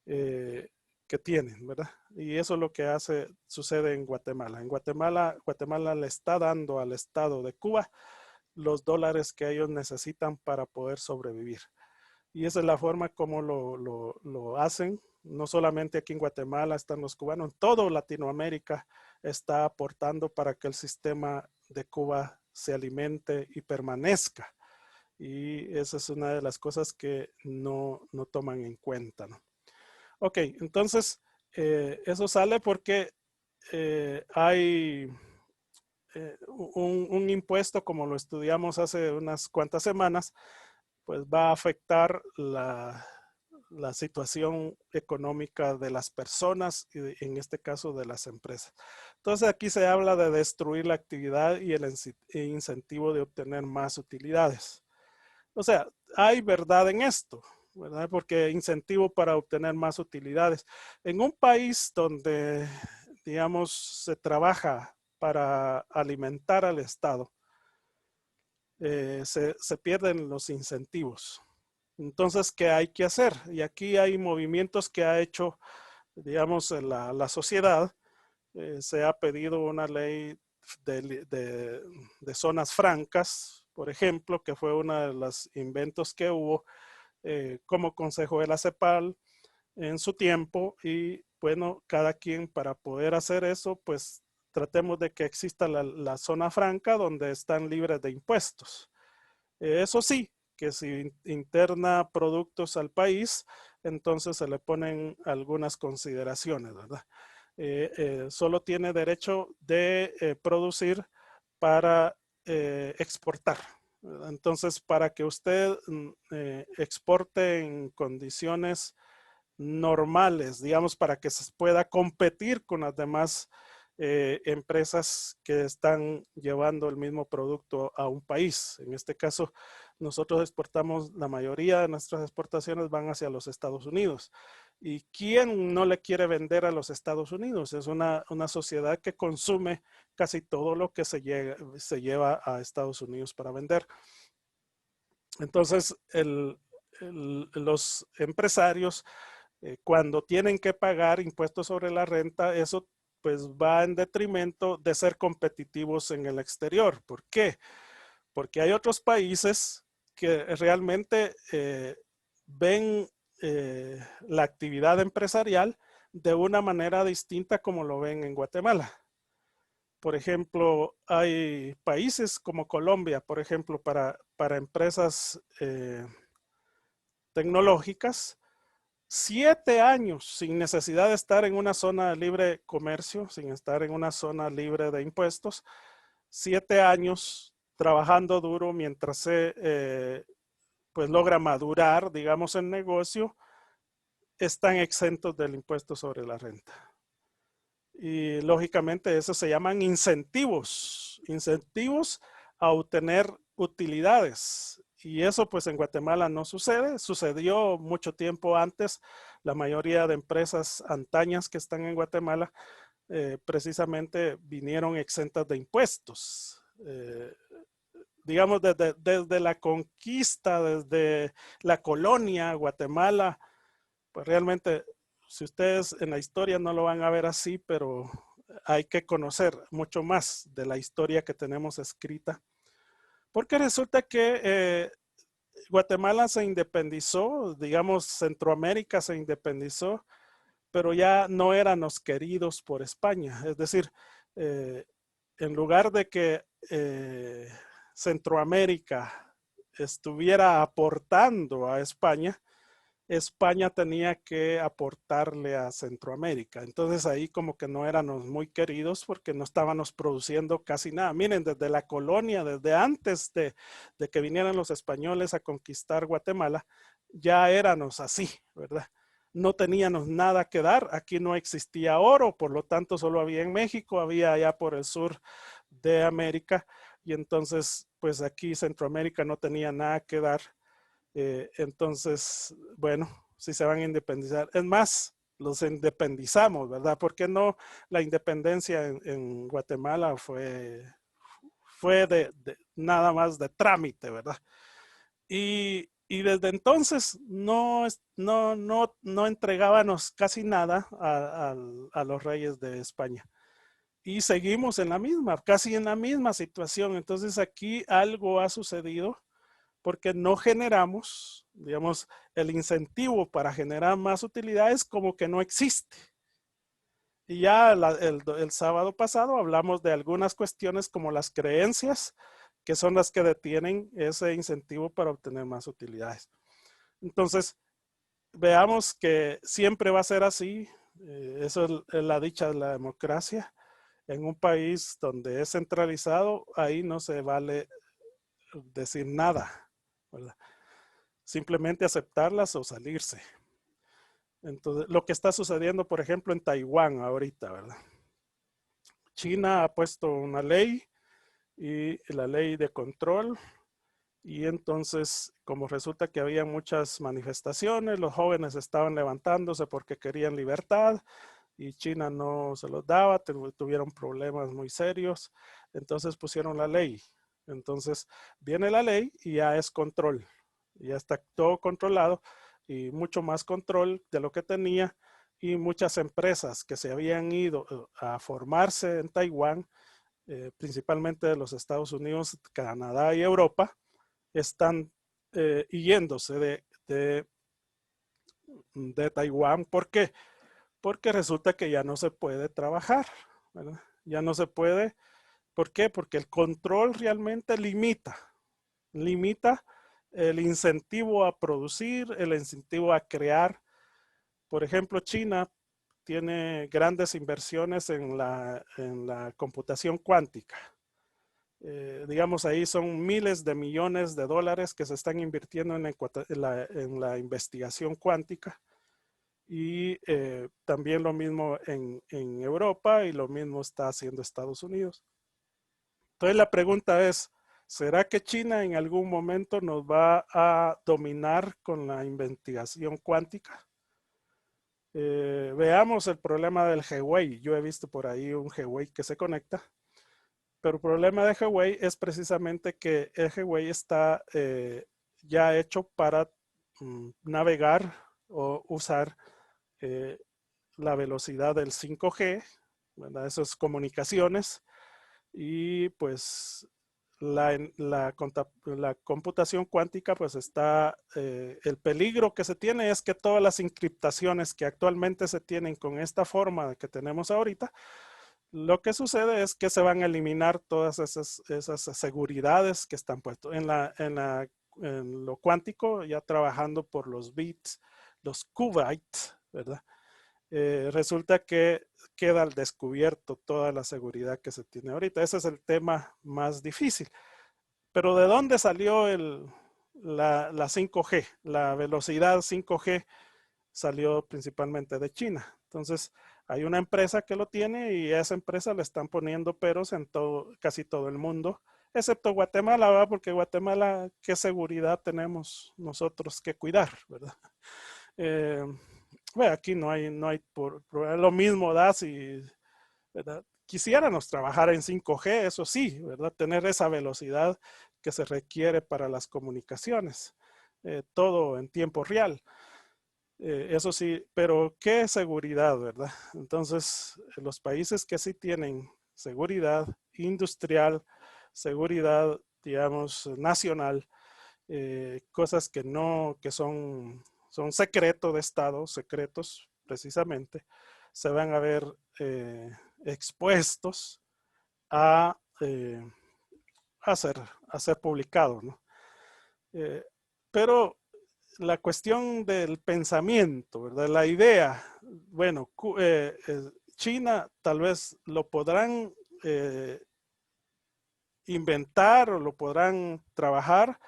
que tienen, ¿verdad? Y eso es lo que sucede en Guatemala. En Guatemala le está dando al Estado de Cuba los dólares que ellos necesitan para poder sobrevivir. Y esa es la forma como lo hacen. No solamente aquí en Guatemala están los cubanos, en toda Latinoamérica está aportando para que el sistema de Cuba se alimente y permanezca. Y esa es una de las cosas que no toman en cuenta, ¿no? Ok, entonces eso sale porque hay un impuesto, como lo estudiamos hace unas cuantas semanas, pues va a afectar la situación económica de las personas y en este caso de las empresas. Entonces aquí se habla de destruir la actividad y el incentivo de obtener más utilidades. O sea, hay verdad en esto, ¿verdad? Porque incentivo para obtener más utilidades. En un país donde, digamos, se trabaja para alimentar al Estado, se pierden los incentivos. Entonces, ¿qué hay que hacer? Y aquí hay movimientos que ha hecho, digamos, la sociedad. Se ha pedido una ley de zonas francas, por ejemplo, que fue uno de los inventos que hubo como consejo de la CEPAL en su tiempo. Y bueno, cada quien para poder hacer eso, pues tratemos de que exista la zona franca donde están libres de impuestos. Eso sí, que si interna productos al país, entonces se le ponen algunas consideraciones, ¿verdad? Solo tiene derecho de producir para exportar, ¿verdad? Entonces, para que usted exporte en condiciones normales, digamos, para que se pueda competir con las demás empresas que están llevando el mismo producto a un país. En este caso, nosotros exportamos, la mayoría de nuestras exportaciones van hacia los Estados Unidos. ¿Y quién no le quiere vender a los Estados Unidos? Es una sociedad que consume casi todo lo que se lleva a Estados Unidos para vender. Entonces, los empresarios, cuando tienen que pagar impuestos sobre la renta, eso pues va en detrimento de ser competitivos en el exterior. ¿Por qué? Porque hay otros países que realmente ven la actividad empresarial de una manera distinta como lo ven en Guatemala. Por ejemplo, hay países como Colombia, por ejemplo, para empresas tecnológicas, 7 años sin necesidad de estar en una zona de libre comercio, sin estar en una zona libre de impuestos, 7 años trabajando duro mientras se pues logra madurar, digamos, el negocio, están exentos del impuesto sobre la renta. Y lógicamente eso se llaman incentivos a obtener utilidades. Y eso pues en Guatemala no sucede, sucedió mucho tiempo antes. La mayoría de empresas antañas que están en Guatemala precisamente vinieron exentas de impuestos. Digamos desde la conquista, desde la colonia, Guatemala, pues realmente si ustedes en la historia no lo van a ver así, pero hay que conocer mucho más de la historia que tenemos escrita. Porque resulta que Guatemala se independizó, digamos Centroamérica se independizó, pero ya no éramos queridos por España. Es decir, en lugar de que Centroamérica estuviera aportando a España, España tenía que aportarle a Centroamérica. Entonces ahí como que no éramos muy queridos porque no estábamos produciendo casi nada. Miren, desde la colonia, desde antes de que vinieran los españoles a conquistar Guatemala, ya éramos así, ¿verdad? No teníamos nada que dar. Aquí no existía oro, por lo tanto solo había en México, había allá por el sur de América. Y entonces, pues aquí Centroamérica no tenía nada que dar. Entonces, bueno, si se van a independizar. Es más, los independizamos, ¿verdad? ¿Por qué no la independencia en Guatemala fue nada más de trámite, ¿verdad? Y desde entonces no entregábamos casi nada a los reyes de España. Y seguimos en la misma, casi en la misma situación. Entonces aquí algo ha sucedido porque no generamos, digamos, el incentivo para generar más utilidades como que no existe. Y ya el sábado pasado hablamos de algunas cuestiones como las creencias, que son las que detienen ese incentivo para obtener más utilidades. Entonces, veamos que siempre va a ser así. Eso es la dicha de la democracia. En un país donde es centralizado, ahí no se vale decir nada, ¿verdad? Simplemente aceptarlas o salirse. Entonces, lo que está sucediendo, por ejemplo, en Taiwán ahorita, ¿verdad? China ha puesto una ley y la ley de control, y entonces, como resulta que había muchas manifestaciones, los jóvenes estaban levantándose porque querían libertad y China no se los daba, tuvieron problemas muy serios, entonces pusieron la ley. Entonces viene la ley y ya es control, ya está todo controlado y mucho más control de lo que tenía, y muchas empresas que se habían ido a formarse en Taiwán, principalmente de los Estados Unidos, Canadá y Europa, están yéndose de Taiwán. ¿Por qué? Porque resulta que ya no se puede trabajar, ¿verdad? Ya no se puede. ¿Por qué? Porque el control realmente limita el incentivo a producir, el incentivo a crear. Por ejemplo, China tiene grandes inversiones en la computación cuántica. Digamos, ahí son miles de millones de dólares que se están invirtiendo en la investigación cuántica. Y también lo mismo en Europa, y lo mismo está haciendo Estados Unidos. Entonces la pregunta es, ¿será que China en algún momento nos va a dominar con la investigación cuántica? Veamos el problema del Huawei. Yo he visto por ahí un Huawei que se conecta, pero el problema de Huawei es precisamente que el Huawei está ya hecho para navegar o usar la velocidad del 5G, ¿verdad? Esas comunicaciones, y pues la computación cuántica pues está, el peligro que se tiene es que todas las encriptaciones que actualmente se tienen con esta forma que tenemos ahorita, lo que sucede es que se van a eliminar todas esas seguridades que están puestas en lo cuántico, ya trabajando por los bits, los qubits, ¿verdad? Resulta que queda al descubierto toda la seguridad que se tiene ahorita. Ese es el tema más difícil. Pero ¿de dónde salió la 5G? La velocidad 5G salió principalmente de China. Entonces, hay una empresa que lo tiene y a esa empresa le están poniendo peros en casi todo el mundo, excepto Guatemala, ¿verdad? Porque Guatemala, ¿qué seguridad tenemos nosotros que cuidar, verdad? Bueno, aquí no hay lo mismo da si, ¿verdad? Quisiéramos trabajar en 5G, eso sí, ¿verdad? Tener esa velocidad que se requiere para las comunicaciones, todo en tiempo real. Eso sí, pero ¿qué seguridad, verdad? Entonces, los países que sí tienen seguridad industrial, seguridad, digamos, nacional, cosas que son secreto de Estado, secretos precisamente, se van a ver expuestos a ser publicados, ¿no? Pero la cuestión del pensamiento, ¿verdad? La idea, bueno, China tal vez lo podrán inventar o lo podrán trabajar,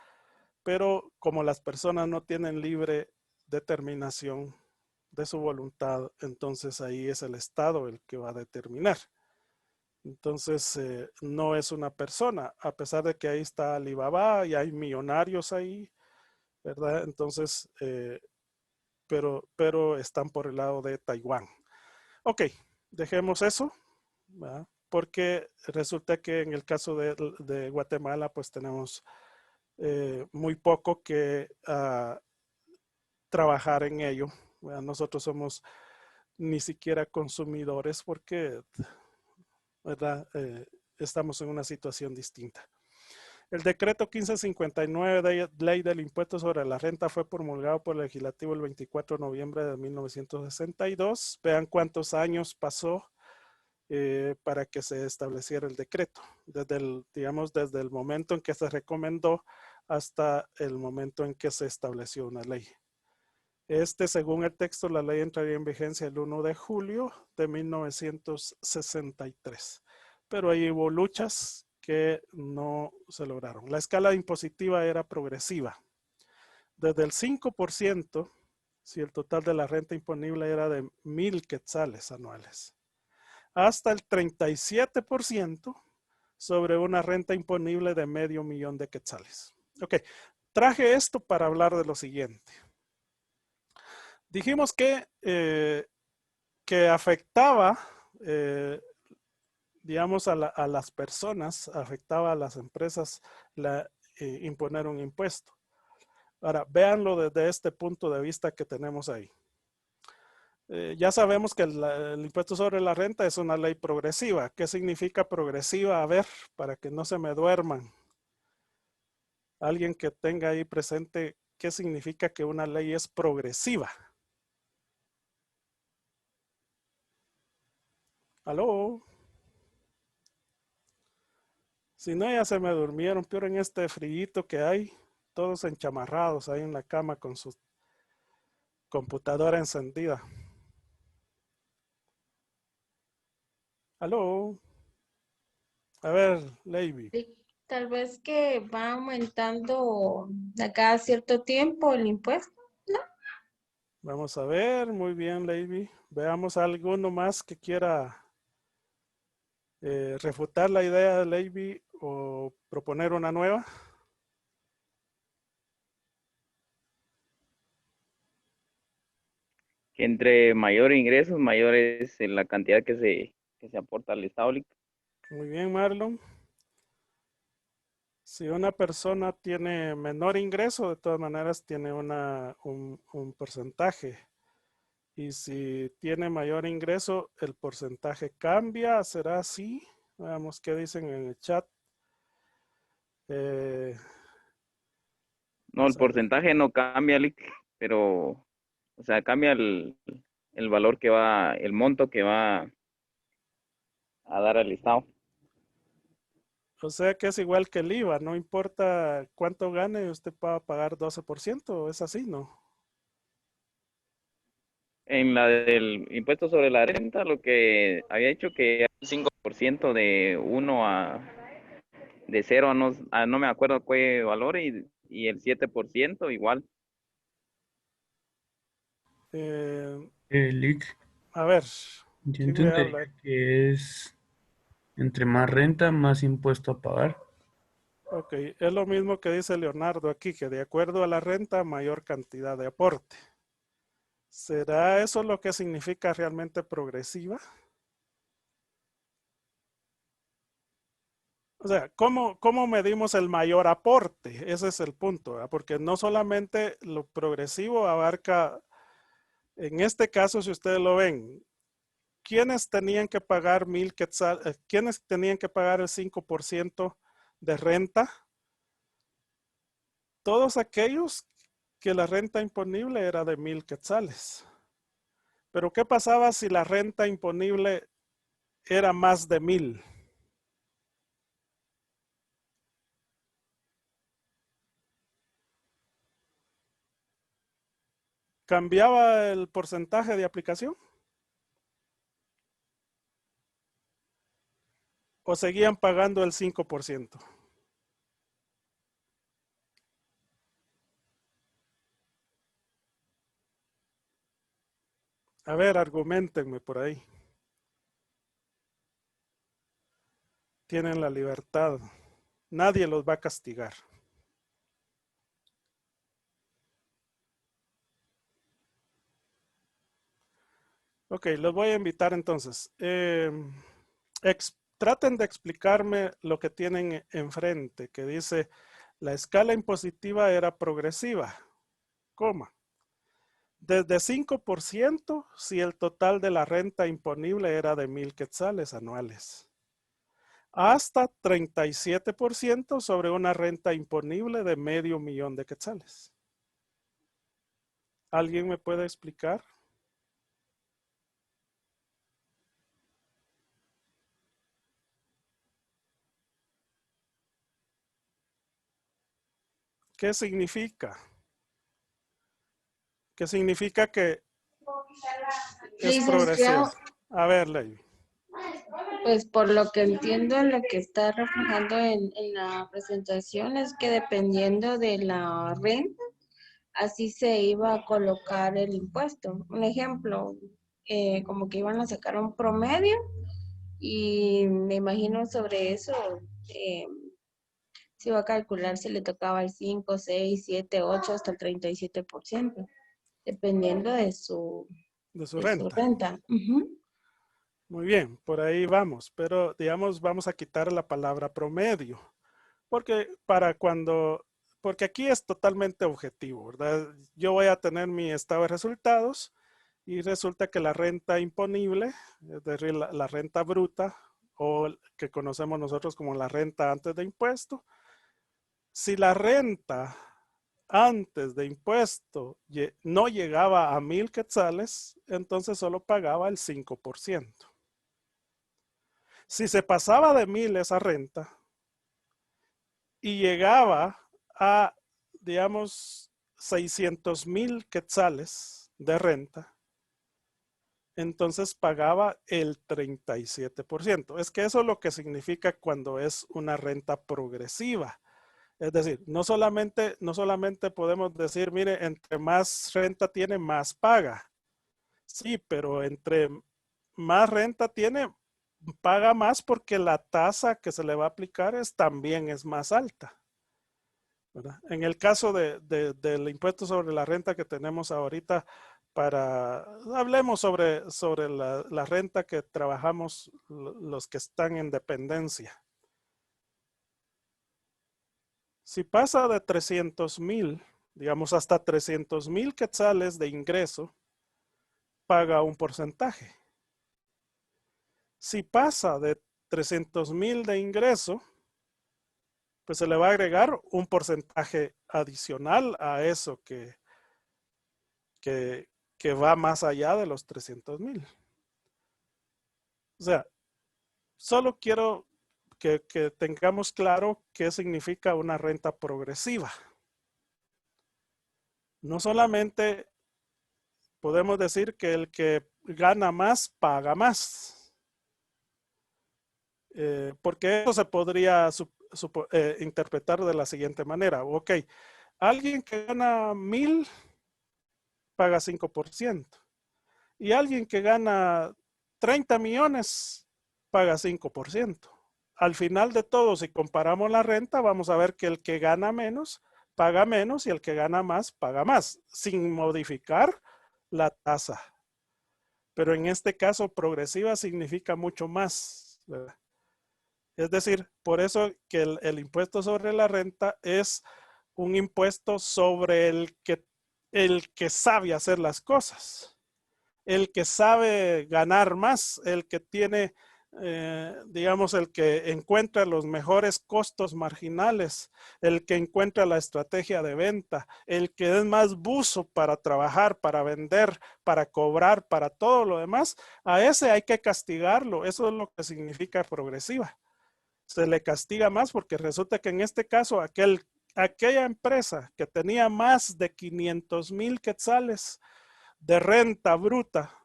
pero como las personas no tienen libre determinación de su voluntad, entonces ahí es el Estado el que va a determinar. Entonces no es una persona, a pesar de que ahí está Alibaba y hay millonarios ahí, ¿verdad? Entonces pero están por el lado de Taiwán. Ok, dejemos eso, ¿verdad? Porque resulta que en el caso de Guatemala, pues tenemos muy poco que trabajar en ello, ¿verdad? Nosotros somos ni siquiera consumidores porque, ¿verdad? Estamos en una situación distinta. El decreto 1559 de ley del impuesto sobre la renta fue promulgado por el legislativo el 24 de noviembre de 1962. Vean cuántos años pasó para que se estableciera el decreto, desde el momento en que se recomendó hasta el momento en que se estableció una ley. Según el texto, la ley entraría en vigencia el 1 de julio de 1963. Pero ahí hubo luchas que no se lograron. La escala impositiva era progresiva. Desde el 5%, si el total de la renta imponible era de 1,000 quetzales anuales, hasta el 37% sobre una renta imponible de $500,000 de quetzales. Ok, traje esto para hablar de lo siguiente. Dijimos que afectaba, digamos, a las personas, afectaba a las empresas imponer un impuesto. Ahora, véanlo desde este punto de vista que tenemos ahí. Ya sabemos que el impuesto sobre la renta es una ley progresiva. ¿Qué significa progresiva? A ver, para que no se me duerman. Alguien que tenga ahí presente qué significa que una ley es progresiva. ¿Aló? Si no, ya se me durmieron, peor en este frío que hay, todos enchamarrados ahí en la cama con su computadora encendida. ¿Aló? A ver, Lady. Sí, tal vez que va aumentando a cada cierto tiempo el impuesto, ¿no? Vamos a ver, muy bien, Lady. Veamos a alguno más que quiera refutar la idea de Lady o proponer una nueva. Que entre mayor ingresos, mayor es la cantidad que se aporta al Estado. Muy bien, Marlon. Si una persona tiene menor ingreso, de todas maneras tiene un porcentaje. Y si tiene mayor ingreso, el porcentaje cambia. ¿Será así? Veamos qué dicen en el chat. No, el porcentaje no cambia, pero, o sea, cambia el valor que va, el monto que va a dar al Estado. O sea que es igual que el IVA, no importa cuánto gane, usted va a pagar 12%, es así, ¿no? En la del impuesto sobre la renta, lo que había hecho que el 5% de 0 no me acuerdo qué valor y el 7% igual. Lick, A ver, yo ¿quién me entendería habla? que es entre más renta, más impuesto a pagar. Ok, es lo mismo que dice Leonardo aquí, que de acuerdo a la renta, mayor cantidad de aporte. ¿Será eso lo que significa realmente progresiva? O sea, ¿cómo medimos el mayor aporte? Ese es el punto, ¿verdad? Porque no solamente lo progresivo abarca, en este caso, si ustedes lo ven, ¿quiénes tenían que pagar 1,000 quetzales? ¿Quiénes tenían que pagar el 5% de renta? Todos aquellos que la renta imponible era de 1,000 quetzales. Pero ¿qué pasaba si la renta imponible era más de 1,000? ¿Cambiaba el porcentaje de aplicación? ¿O seguían pagando el 5%? A ver, argumentenme por ahí. Tienen la libertad. Nadie los va a castigar. Ok, los voy a invitar entonces. Traten de explicarme lo que tienen enfrente, que dice la escala impositiva era progresiva, coma. Desde 5% si el total de la renta imponible era de 1,000 quetzales anuales. Hasta 37% sobre una renta imponible de $500,000 de quetzales. ¿Alguien me puede explicar? ¿Qué significa? ¿Qué significa que es progresivo? Licenciado, A ver, Ley. pues por lo que entiendo, lo que está reflejando en la presentación es que dependiendo de la renta, así se iba a colocar el impuesto. Un ejemplo, como que iban a sacar un promedio y me imagino sobre eso se iba a calcular si le tocaba el 5, 6, 7, 8 hasta el 37%, dependiendo de su renta. renta. Ujú. Muy bien, por ahí vamos, pero digamos, vamos a quitar la palabra promedio, porque porque aquí es totalmente objetivo, ¿verdad? Yo voy a tener mi estado de resultados y resulta que la renta imponible, es decir, la renta bruta, o que conocemos nosotros como la renta antes de impuesto, si la renta antes de impuesto no llegaba a 1,000 quetzales, entonces solo pagaba el 5%. Si se pasaba de 1,000 esa renta y llegaba a, digamos, 600,000 quetzales de renta, entonces pagaba el 37%. Es que eso es lo que significa cuando es una renta progresiva. Es decir, no solamente podemos decir, mire, entre más renta tiene, más paga. Sí, pero entre más renta tiene, paga más porque la tasa que se le va a aplicar también es más alta, ¿verdad? En el caso del impuesto sobre la renta que tenemos ahorita, hablemos sobre la renta que trabajamos los que están en dependencia. Si pasa de 300,000, digamos hasta 300,000 quetzales de ingreso, paga un porcentaje. Si pasa de 300,000 de ingreso, pues se le va a agregar un porcentaje adicional a eso que va más allá de los 300,000. O sea, solo quiero que tengamos claro qué significa una renta progresiva. No solamente podemos decir que el que gana más, paga más. Porque eso se podría interpretar de la siguiente manera. Ok, alguien que gana 1,000 paga 5%. Y alguien que gana 30 millones paga 5%. Al final de todo, si comparamos la renta, vamos a ver que el que gana menos paga menos y el que gana más paga más, sin modificar la tasa. Pero en este caso, progresiva significa mucho más, ¿verdad? Es decir, por eso que el impuesto sobre la renta es un impuesto sobre el que sabe hacer las cosas, el que sabe ganar más, el que tiene, digamos, el que encuentra los mejores costos marginales, el que encuentra la estrategia de venta, el que es más buzo para trabajar, para vender, para cobrar, para todo lo demás, a ese hay que castigarlo. Eso es lo que significa progresiva. Se le castiga más porque resulta que en este caso aquella empresa que tenía más de 500,000 quetzales de renta bruta,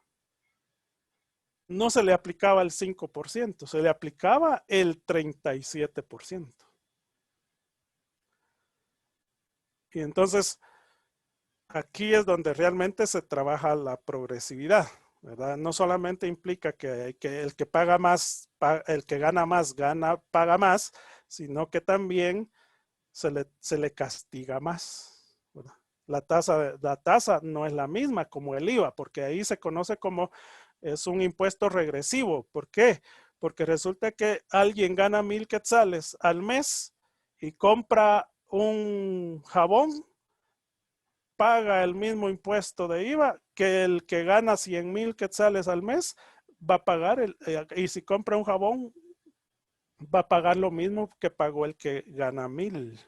no se le aplicaba el 5%, se le aplicaba el 37%. Y entonces, aquí es donde realmente se trabaja la progresividad, ¿verdad? No solamente implica que el que paga más, el que gana más, paga más, sino que también se le castiga más, ¿verdad? La tasa no es la misma como el IVA, porque ahí se conoce como es un impuesto regresivo. ¿Por qué? Porque resulta que alguien gana 1,000 quetzales al mes y compra un jabón, paga el mismo impuesto de IVA que el que gana 100,000 quetzales al mes va a pagar, y si compra un jabón, va a pagar lo mismo que pagó el que gana 1,000.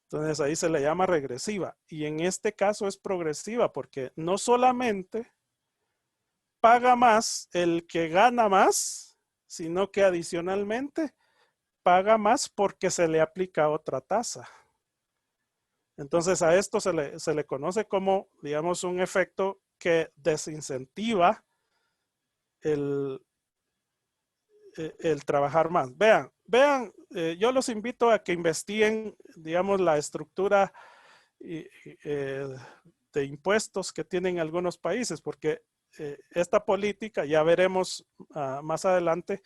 Entonces ahí se le llama regresiva. Y en este caso es progresiva porque no solamente paga más el que gana más, sino que adicionalmente paga más porque se le aplica otra tasa. Entonces a esto se le conoce como, digamos, un efecto que desincentiva el trabajar más. Vean, yo los invito a que investiguen, digamos, la estructura de impuestos que tienen algunos países, porque esta política, ya veremos más adelante,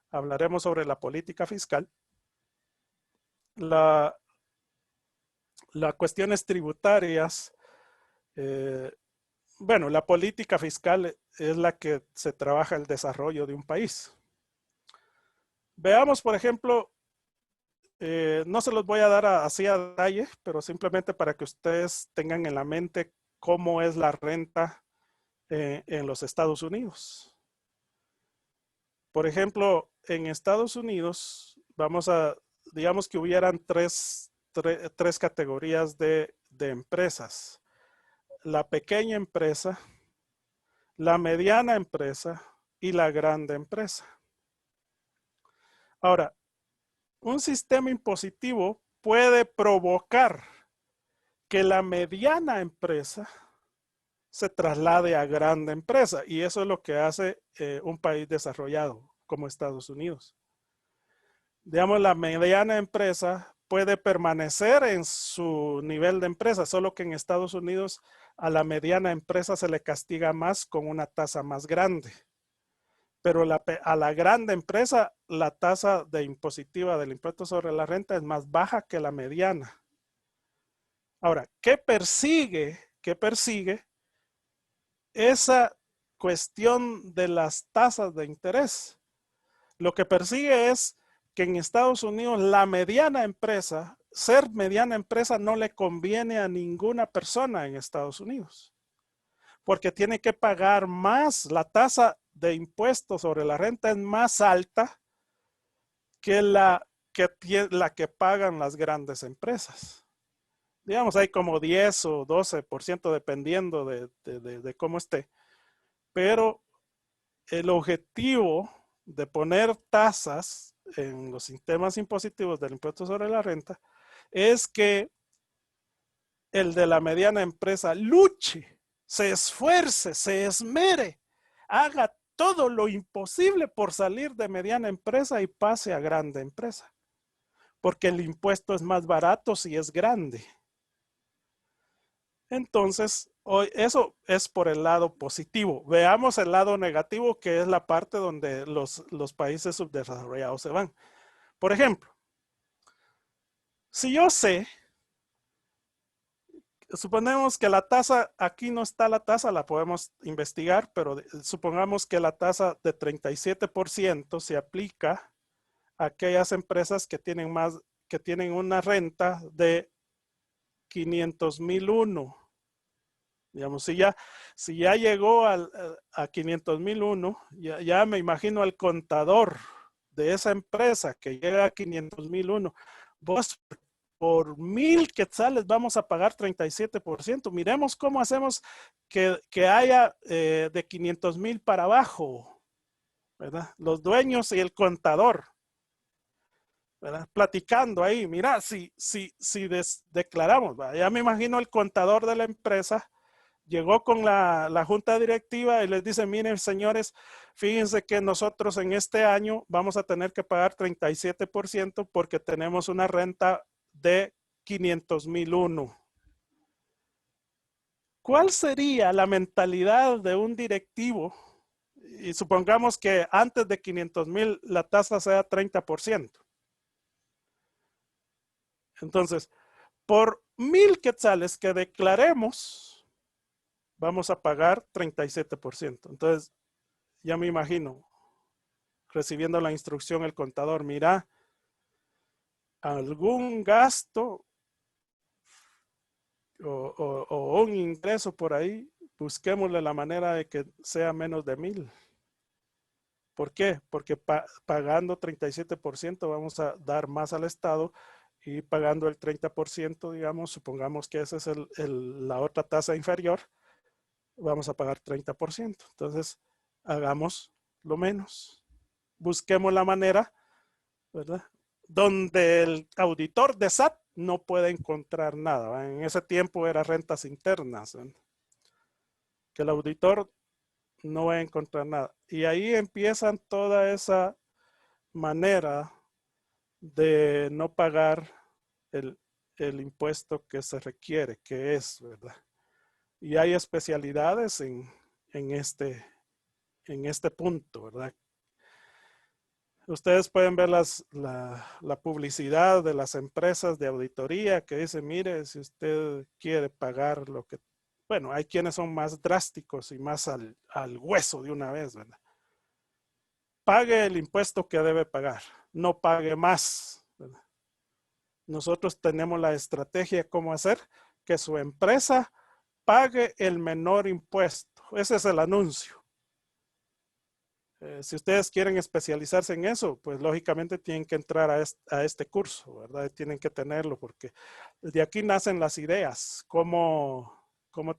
hablaremos sobre la política fiscal. Las cuestiones tributarias, bueno, la política fiscal es la que se trabaja el desarrollo de un país. Veamos, por ejemplo, no se los voy a dar así a detalle, pero simplemente para que ustedes tengan en la mente cómo es la renta en los Estados Unidos. Por ejemplo, en Estados Unidos, digamos que hubieran tres categorías de empresas. La pequeña empresa, la mediana empresa y la grande empresa. Ahora, un sistema impositivo puede provocar que la mediana empresa se traslade a grande empresa, y eso es lo que hace un país desarrollado como Estados Unidos. Digamos, la mediana empresa puede permanecer en su nivel de empresa, solo que en Estados Unidos a la mediana empresa se le castiga más con una tasa más grande. Pero a la grande empresa la tasa de impositiva del impuesto sobre la renta es más baja que la mediana. Ahora, ¿qué persigue esa cuestión de las tasas de interés? Lo que persigue es que en Estados Unidos la mediana empresa, ser mediana empresa no le conviene a ninguna persona en Estados Unidos, porque tiene que pagar más. La tasa de impuestos sobre la renta es más alta que la que pagan las grandes empresas. Digamos, hay como 10 o 12% dependiendo de cómo esté. Pero el objetivo de poner tasas en los sistemas impositivos del impuesto sobre la renta es que el de la mediana empresa luche, se esfuerce, se esmere, haga todo lo imposible por salir de mediana empresa y pase a grande empresa. Porque el impuesto es más barato si es grande. Entonces, eso es por el lado positivo. Veamos el lado negativo, que es la parte donde los países subdesarrollados se van. Por ejemplo, si yo sé, suponemos que la tasa, aquí no está la tasa, la podemos investigar, pero supongamos que la tasa de 37% se aplica a aquellas empresas que tienen una renta de 500,001. Digamos, si ya llegó a 500,001, ya me imagino al contador de esa empresa que llega a 500,001. Vos por 1,000 quetzales vamos a pagar 37%. Miremos cómo hacemos que haya de 500,000 para abajo, ¿verdad? Los dueños y el contador, ¿verdad? Platicando ahí. Mira, si declaramos, ¿verdad? Ya me imagino el contador de la empresa llegó con la junta directiva y les dice, miren señores, fíjense que nosotros en este año vamos a tener que pagar 37% porque tenemos una renta de 500,001. ¿Cuál sería la mentalidad de un directivo? Y supongamos que antes de 500,000 la tasa sea 30%. Entonces, por 1,000 quetzales que declaremos, vamos a pagar 37%. Entonces, ya me imagino recibiendo la instrucción el contador, mira, algún gasto o un ingreso por ahí, busquémosle la manera de que sea menos de 1,000. ¿Por qué? Porque pagando 37% vamos a dar más al Estado y pagando el 30%, digamos, supongamos que esa es la otra tasa inferior, vamos a pagar 30%. Entonces, hagamos lo menos. Busquemos la manera, ¿verdad? Donde el auditor de SAT no puede encontrar nada, ¿verdad? En ese tiempo era rentas internas, ¿verdad? Que el auditor no va a encontrar nada. Y ahí empiezan toda esa manera de no pagar el impuesto que se requiere, que es, ¿verdad? Y hay especialidades en este punto, ¿verdad? Ustedes pueden ver la publicidad de las empresas de auditoría que dice, mire, si usted quiere pagar lo que... Bueno, hay quienes son más drásticos y más al hueso de una vez, ¿verdad? Pague el impuesto que debe pagar, no pague más, ¿verdad? Nosotros tenemos la estrategia cómo hacer que su empresa pague el menor impuesto. Ese es el anuncio. Si ustedes quieren especializarse en eso, pues lógicamente tienen que entrar a este curso, ¿verdad? Tienen que tenerlo porque de aquí nacen las ideas, cómo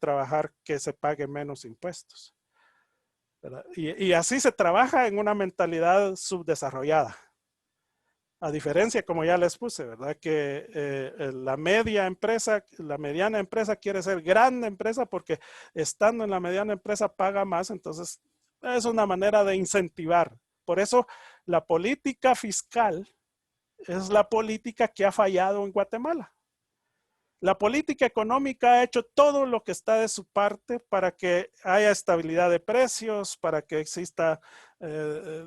trabajar que se pague menos impuestos, ¿verdad? Y así se trabaja en una mentalidad subdesarrollada. A diferencia, como ya les puse, ¿verdad? Que la mediana empresa quiere ser grande empresa porque estando en la mediana empresa paga más, entonces es una manera de incentivar. Por eso la política fiscal es la política que ha fallado en Guatemala. La política económica ha hecho todo lo que está de su parte para que haya estabilidad de precios, para que exista,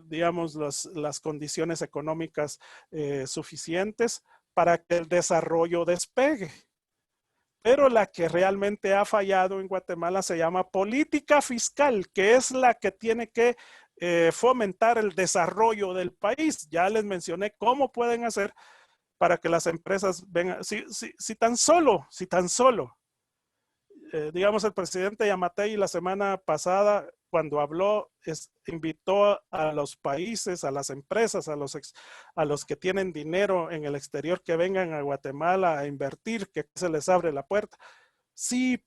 digamos, las condiciones económicas suficientes para que el desarrollo despegue. Pero la que realmente ha fallado en Guatemala se llama política fiscal, que es la que tiene que fomentar el desarrollo del país. Ya les mencioné cómo pueden hacer para que las empresas vengan. Si tan solo, digamos, el presidente Yamatei la semana pasada, cuando habló, invitó a los países, a las empresas, a los que tienen dinero en el exterior que vengan a Guatemala a invertir, que se les abre la puerta. Sí,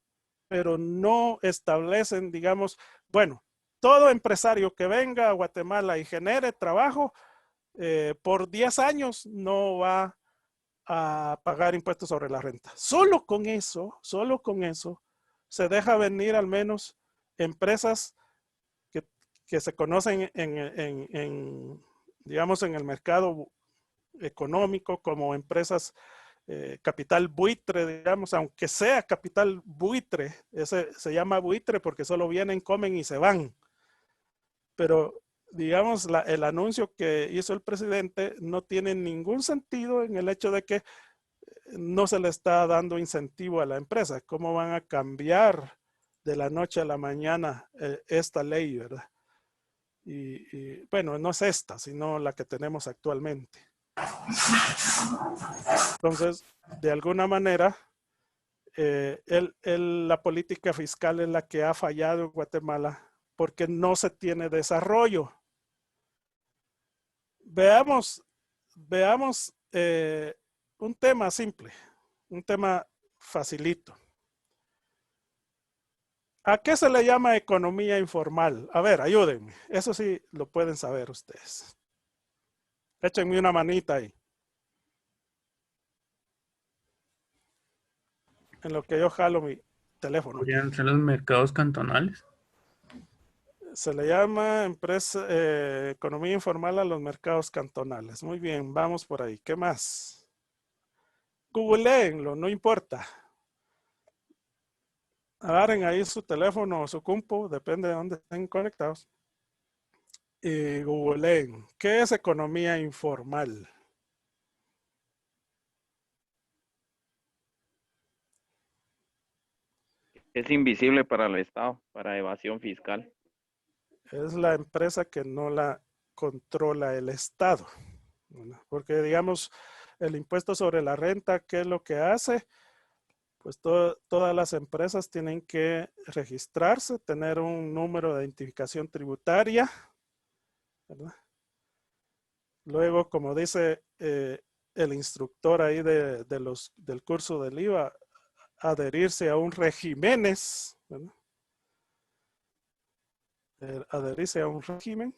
pero no establecen, digamos, bueno, todo empresario que venga a Guatemala y genere trabajo, por 10 años no va a pagar impuestos sobre la renta. Solo con eso se deja venir al menos empresas que se conocen digamos, en el mercado económico como empresas capital buitre, digamos, aunque sea capital buitre, ese se llama buitre porque solo vienen, comen y se van. Pero digamos, el anuncio que hizo el presidente no tiene ningún sentido en el hecho de que no se le está dando incentivo a la empresa. ¿Cómo van a cambiar de la noche a la mañana esta ley, verdad? Y bueno, no es esta, sino la que tenemos actualmente. Entonces, de alguna manera, la política fiscal es la que ha fallado en Guatemala porque no se tiene desarrollo. Veamos un tema simple, un tema facilito. ¿A qué se le llama economía informal? A ver, ayúdenme. Eso sí lo pueden saber ustedes. Échenme una manita ahí. En lo que yo jalo mi teléfono. ¿Podrían ser los mercados cantonales? Se le llama economía informal a los mercados cantonales. Muy bien, vamos por ahí. ¿Qué más? Googleenlo, no importa. Agarren ahí su teléfono o su compu, depende de dónde estén conectados. Y googleen, ¿qué es economía informal? Es invisible para el Estado, para evasión fiscal. Es la empresa que no la controla el Estado, ¿verdad? Porque digamos, el impuesto sobre la renta, ¿qué es lo que hace? Pues todas las empresas tienen que registrarse, tener un número de identificación tributaria, ¿verdad? Luego, como dice el instructor ahí del curso del IVA, adherirse a un regímenes, ¿verdad? Adherirse a un régimen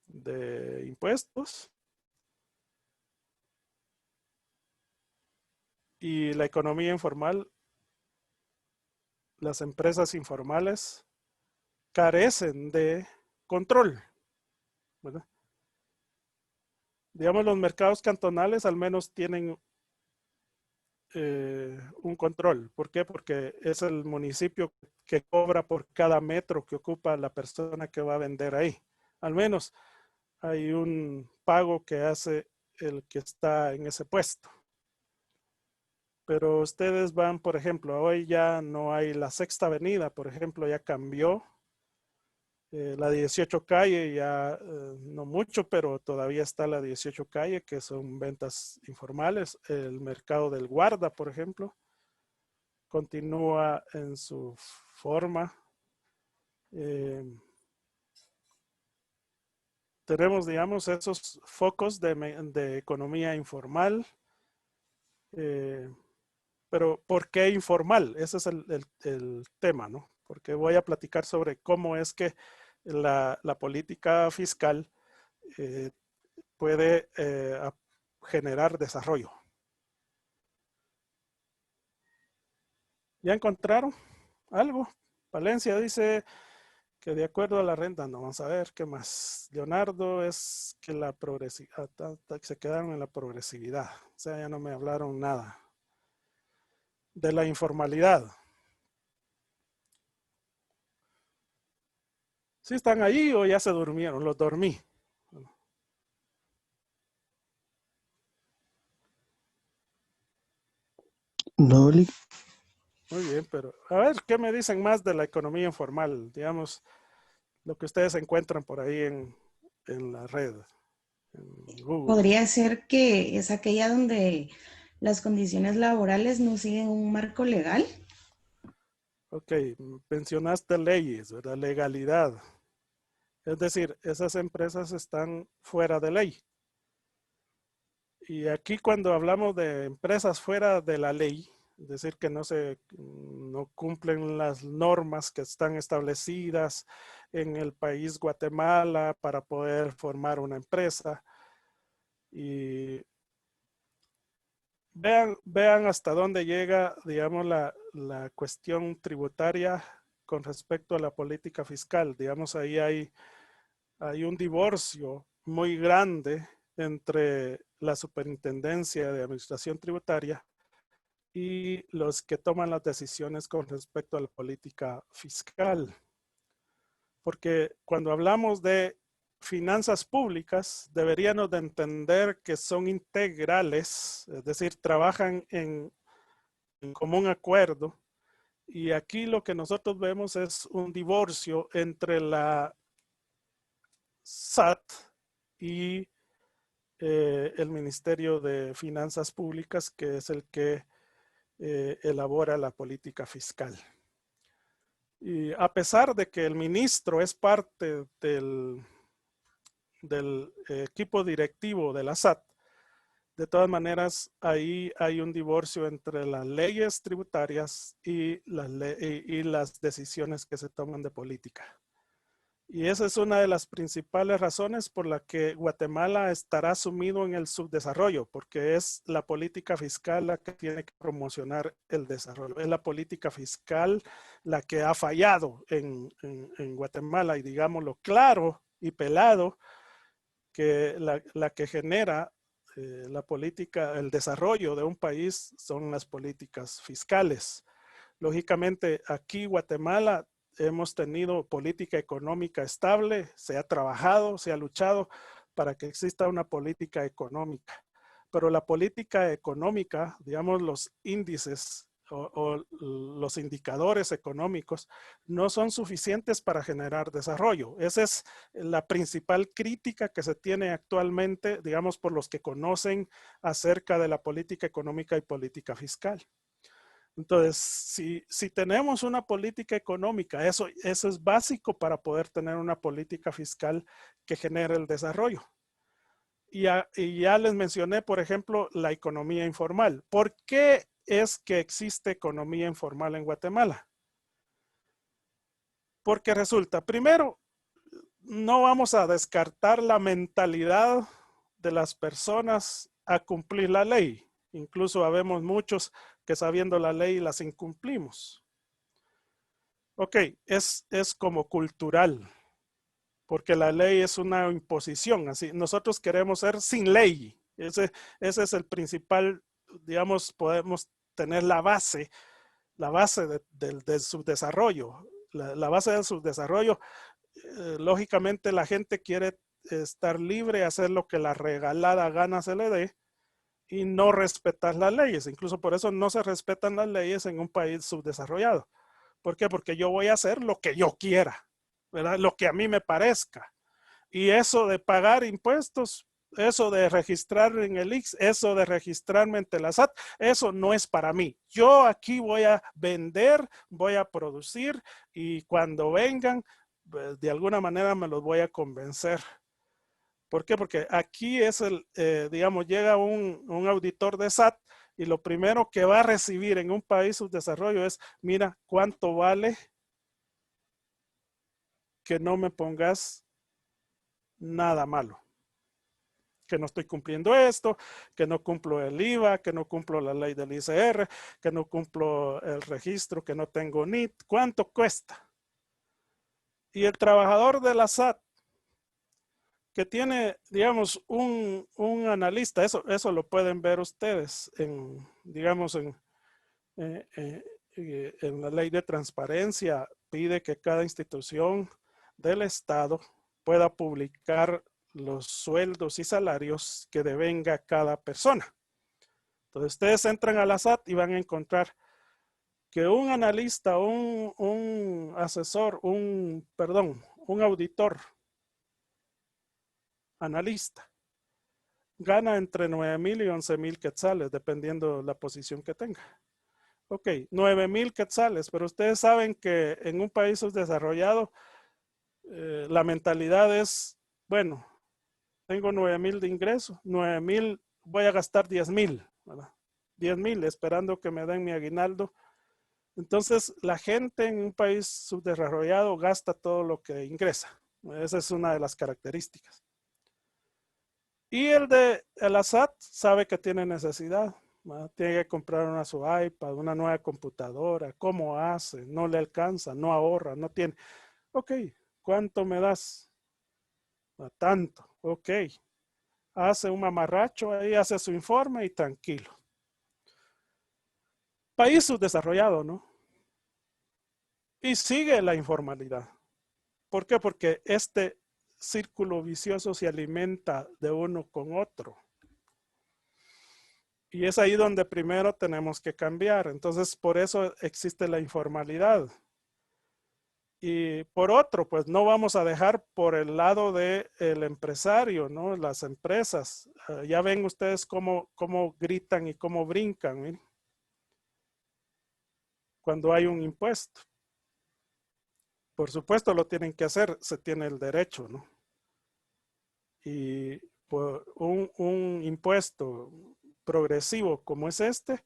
de impuestos. Y la economía informal, las empresas informales carecen de control, ¿verdad? Digamos, los mercados cantonales al menos tienen un control. ¿Por qué? Porque es el municipio que cobra por cada metro que ocupa la persona que va a vender ahí. Al menos hay un pago que hace el que está en ese puesto. Pero ustedes van, por ejemplo, hoy ya no hay la Sexta Avenida, por ejemplo, ya cambió. La 18 calle ya no mucho, pero todavía está la 18 calle, que son ventas informales. El mercado del Guarda, por ejemplo, continúa en su forma. Tenemos, digamos, esos focos de economía informal. Pero ¿por qué informal? Ese es el tema, ¿no? Porque voy a platicar sobre cómo es que la política fiscal puede generar desarrollo. ¿Ya encontraron algo? Valencia dice que de acuerdo a la renta, no, vamos a ver qué más. Leonardo es que la progresividad, se quedaron en la progresividad, o sea, ya no me hablaron nada. De la informalidad. ¿Sí están ahí o ya se durmieron? Los dormí. No, Lick. Muy bien, pero a ver, ¿qué me dicen más de la economía informal? Digamos, lo que ustedes encuentran por ahí en la red, en Google. Podría ser que es aquella donde las condiciones laborales no siguen un marco legal. Ok, mencionaste leyes, ¿verdad? Legalidad. Es decir, esas empresas están fuera de ley. Y aquí cuando hablamos de empresas fuera de la ley, es decir, que no cumplen las normas que están establecidas en el país Guatemala para poder formar una empresa. Y vean hasta dónde llega, digamos, la cuestión tributaria con respecto a la política fiscal. Digamos, ahí hay un divorcio muy grande entre la Superintendencia de Administración Tributaria y los que toman las decisiones con respecto a la política fiscal. Porque cuando hablamos de finanzas públicas, deberíamos de entender que son integrales, es decir, trabajan en común acuerdo. Y aquí lo que nosotros vemos es un divorcio entre la SAT y el Ministerio de Finanzas Públicas, que es el que elabora la política fiscal. Y a pesar de que el ministro es parte del equipo directivo de la SAT, de todas maneras, ahí hay un divorcio entre las leyes tributarias y las decisiones que se toman de política. Y esa es una de las principales razones por la que Guatemala estará sumido en el subdesarrollo, porque es la política fiscal la que tiene que promocionar el desarrollo. Es la política fiscal la que ha fallado en Guatemala, y digámoslo claro y pelado, que la que genera la política, el desarrollo de un país son las políticas fiscales. Lógicamente, aquí Guatemala hemos tenido política económica estable, se ha trabajado, se ha luchado para que exista una política económica. Pero la política económica, digamos, los índices o los indicadores económicos no son suficientes para generar desarrollo. Esa es la principal crítica que se tiene actualmente, digamos, por los que conocen acerca de la política económica y política fiscal. Entonces, si tenemos una política económica, eso es básico para poder tener una política fiscal que genere el desarrollo. Y ya les mencioné, por ejemplo, la economía informal. ¿Por qué es que existe economía informal en Guatemala? Porque resulta, primero, no vamos a descartar la mentalidad de las personas a cumplir la ley. Incluso habemos muchos que sabiendo la ley las incumplimos. Ok, es como cultural, porque la ley es una imposición. Así, nosotros queremos ser sin ley. Ese es el principal, digamos, podemos tener la base de su desarrollo. La base de su desarrollo, lógicamente la gente quiere estar libre, hacer lo que la regalada gana se le dé y no respetar las leyes. Incluso por eso no se respetan las leyes en un país subdesarrollado. ¿Por qué? Porque yo voy a hacer lo que yo quiera, ¿verdad? Lo que a mí me parezca. Y eso de pagar impuestos, eso de registrar en el IX, eso de registrarme ante la SAT, eso no es para mí. Yo aquí voy a vender, voy a producir y cuando vengan, de alguna manera me los voy a convencer. ¿Por qué? Porque aquí es digamos, llega un auditor de SAT y lo primero que va a recibir en un país subdesarrollo es, mira, ¿cuánto vale que no me pongas nada malo? Que no estoy cumpliendo esto, que no cumplo el IVA, que no cumplo la ley del ICR, que no cumplo el registro, que no tengo NIT. ¿Cuánto cuesta? Y el trabajador de la SAT que tiene, digamos, un analista, eso lo pueden ver ustedes digamos, en la ley de transparencia, pide que cada institución del Estado pueda publicar los sueldos y salarios que devenga cada persona. Entonces, ustedes entran a la SAT y van a encontrar que un analista, un asesor, un auditor, analista, gana entre 9,000 y 11,000 quetzales, dependiendo la posición que tenga. Ok, 9,000 quetzales, pero ustedes saben que en un país subdesarrollado, la mentalidad es, bueno, tengo 9,000 de ingreso, 9,000, voy a gastar 10,000, ¿verdad? 10,000 esperando que me den mi aguinaldo. Entonces, la gente en un país subdesarrollado gasta todo lo que ingresa. Esa es una de las características. Y el ASAT sabe que tiene necesidad, ¿verdad? Tiene que comprar su iPad, una nueva computadora. ¿Cómo hace? No le alcanza, no ahorra, no tiene. Ok, ¿cuánto me das? Tanto, ok. Hace un mamarracho ahí, hace su informe y tranquilo. País subdesarrollado, ¿no? Y sigue la informalidad. ¿Por qué? Porque este círculo vicioso se alimenta de uno con otro. Y es ahí donde primero tenemos que cambiar. Entonces, por eso existe la informalidad. Y por otro, pues no vamos a dejar por el lado del empresario, ¿no? Las empresas. Ya ven ustedes cómo gritan y cómo brincan, ¿eh? Cuando hay un impuesto. Por supuesto lo tienen que hacer, se tiene el derecho, ¿no? Y por un impuesto progresivo como es este,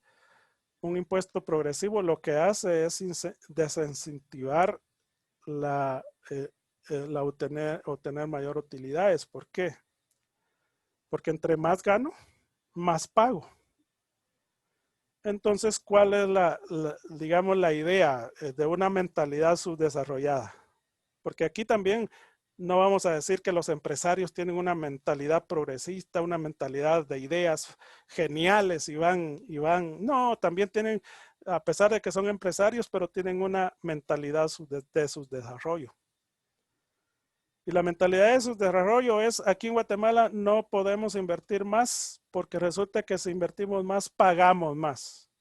un impuesto progresivo lo que hace es desincentivar obtener mayor utilidades. ¿Por qué? Porque entre más gano, más pago. Entonces, ¿cuál es digamos, la idea de una mentalidad subdesarrollada? Porque aquí también no vamos a decir que los empresarios tienen una mentalidad progresista, una mentalidad de ideas geniales y van. No, también tienen, a pesar de que son empresarios, pero tienen una mentalidad de su desarrollo. Y la mentalidad de su desarrollo es, aquí en Guatemala no podemos invertir más porque resulta que si invertimos más, pagamos más.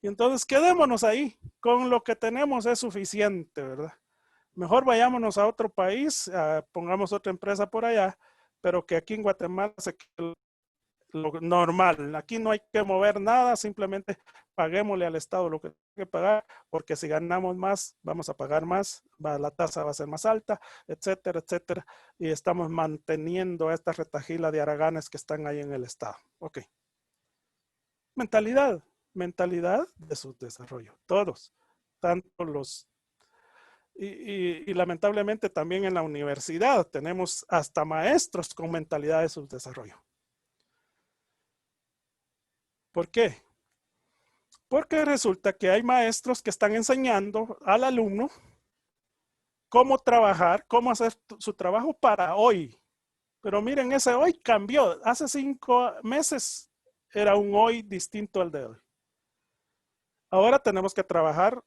Y entonces quedémonos ahí, con lo que tenemos es suficiente, ¿verdad? Mejor vayámonos a otro país, pongamos otra empresa por allá, pero que aquí en Guatemala se quede lo normal. Aquí no hay que mover nada, simplemente paguémosle al Estado lo que hay que pagar, porque si ganamos más, vamos a pagar más, la tasa va a ser más alta, etcétera, etcétera. Y estamos manteniendo esta retahíla de haraganes que están ahí en el Estado. Ok. Mentalidad de su desarrollo, todos, tanto los... Y lamentablemente también en la universidad tenemos hasta maestros con mentalidad de subdesarrollo. ¿Por qué? Porque resulta que hay maestros que están enseñando al alumno cómo trabajar, cómo hacer su trabajo para hoy. Pero miren, ese hoy cambió. Hace 5 meses era un hoy distinto al de hoy. Ahora tenemos que trabajar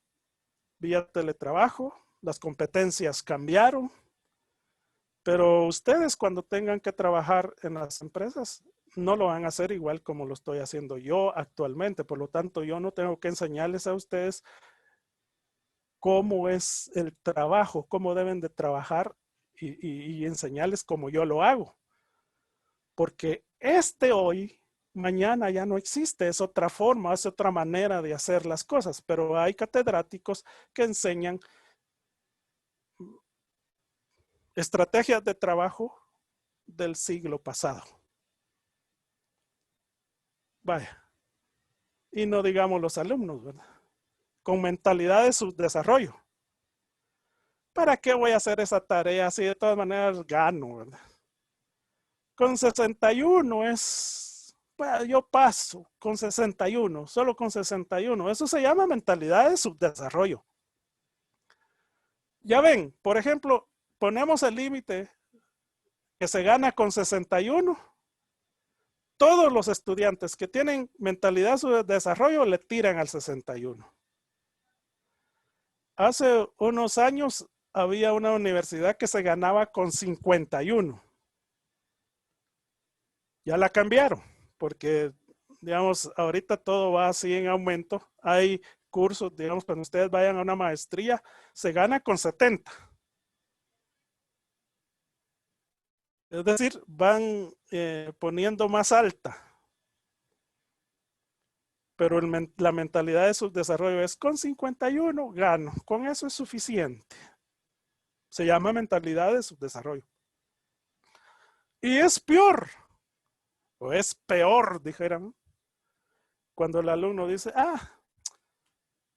vía teletrabajo. Las competencias cambiaron. Pero ustedes cuando tengan que trabajar en las empresas, no lo van a hacer igual como lo estoy haciendo yo actualmente. Por lo tanto, yo no tengo que enseñarles a ustedes cómo es el trabajo, cómo deben de trabajar y enseñarles cómo yo lo hago. Porque hoy, mañana ya no existe, es otra forma, es otra manera de hacer las cosas. Pero hay catedráticos que enseñan estrategias de trabajo del siglo pasado. Vaya. Y no digamos los alumnos, ¿verdad? Con mentalidad de subdesarrollo. ¿Para qué voy a hacer esa tarea si de todas maneras gano, ¿verdad? Con 61 es, bueno, yo paso con 61, solo con 61. Eso se llama mentalidad de subdesarrollo. Ya ven, por ejemplo, ponemos el límite que se gana con 61. Todos los estudiantes que tienen mentalidad de subdesarrollo le tiran al 61. Hace unos años había una universidad que se ganaba con 51. Ya la cambiaron, porque, digamos, ahorita todo va así en aumento. Hay cursos, digamos, cuando ustedes vayan a una maestría, se gana con 70. Es decir, van poniendo más alta. Pero la mentalidad de subdesarrollo es con 51 gano, con eso es suficiente. Se llama mentalidad de subdesarrollo. Y es peor, o es peor, dijeran, cuando el alumno dice,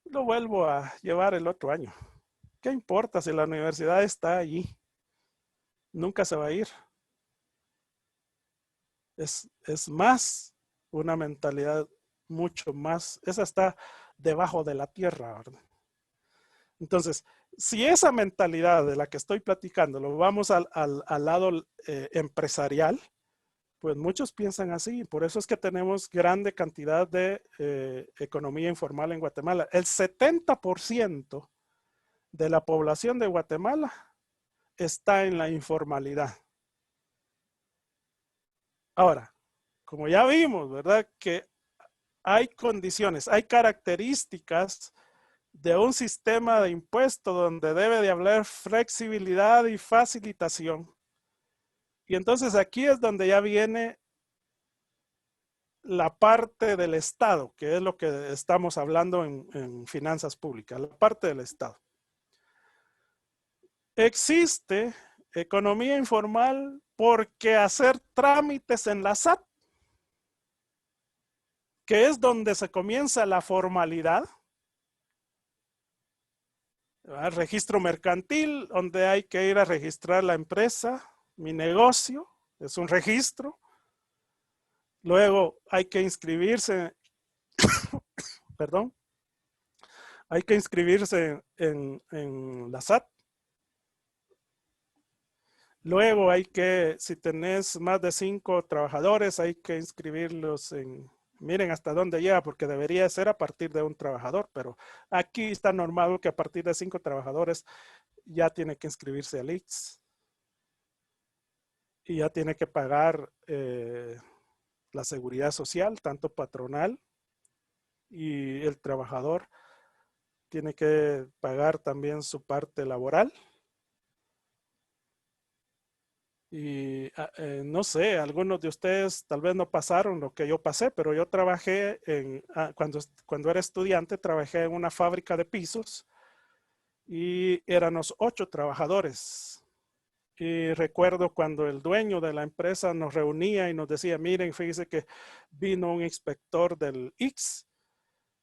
lo vuelvo a llevar el otro año. ¿Qué importa si la universidad está allí? Nunca se va a ir. Es más una mentalidad mucho más, esa está debajo de la tierra, ¿verdad? Entonces, si esa mentalidad de la que estoy platicando lo vamos al lado empresarial, pues muchos piensan así. Por eso es que tenemos grande cantidad de economía informal en Guatemala. El 70% de la población de Guatemala está en la informalidad. Ahora, como ya vimos, ¿verdad? Que hay condiciones, hay características de un sistema de impuestos donde debe de haber flexibilidad y facilitación. Y entonces aquí es donde ya viene la parte del Estado, que es lo que estamos hablando en finanzas públicas, la parte del Estado. Existe economía informal porque hacer trámites en la SAT, que es donde se comienza la formalidad, el registro mercantil, donde hay que ir a registrar la empresa, mi negocio, es un registro. Luego hay que inscribirse, perdón, hay que inscribirse en la SAT. Luego hay que, si tenés más de 5 trabajadores, hay que inscribirlos en, miren hasta dónde llega, porque debería ser a partir de un trabajador, pero aquí está normado que a partir de 5 trabajadores ya tiene que inscribirse al IX. Y ya tiene que pagar la seguridad social, tanto patronal y el trabajador tiene que pagar también su parte laboral. Y no sé, algunos de ustedes tal vez no pasaron lo que yo pasé, pero yo trabajé cuando era estudiante, trabajé en una fábrica de pisos y éramos 8 trabajadores. Y recuerdo cuando el dueño de la empresa nos reunía y nos decía, miren, fíjense que vino un inspector del IX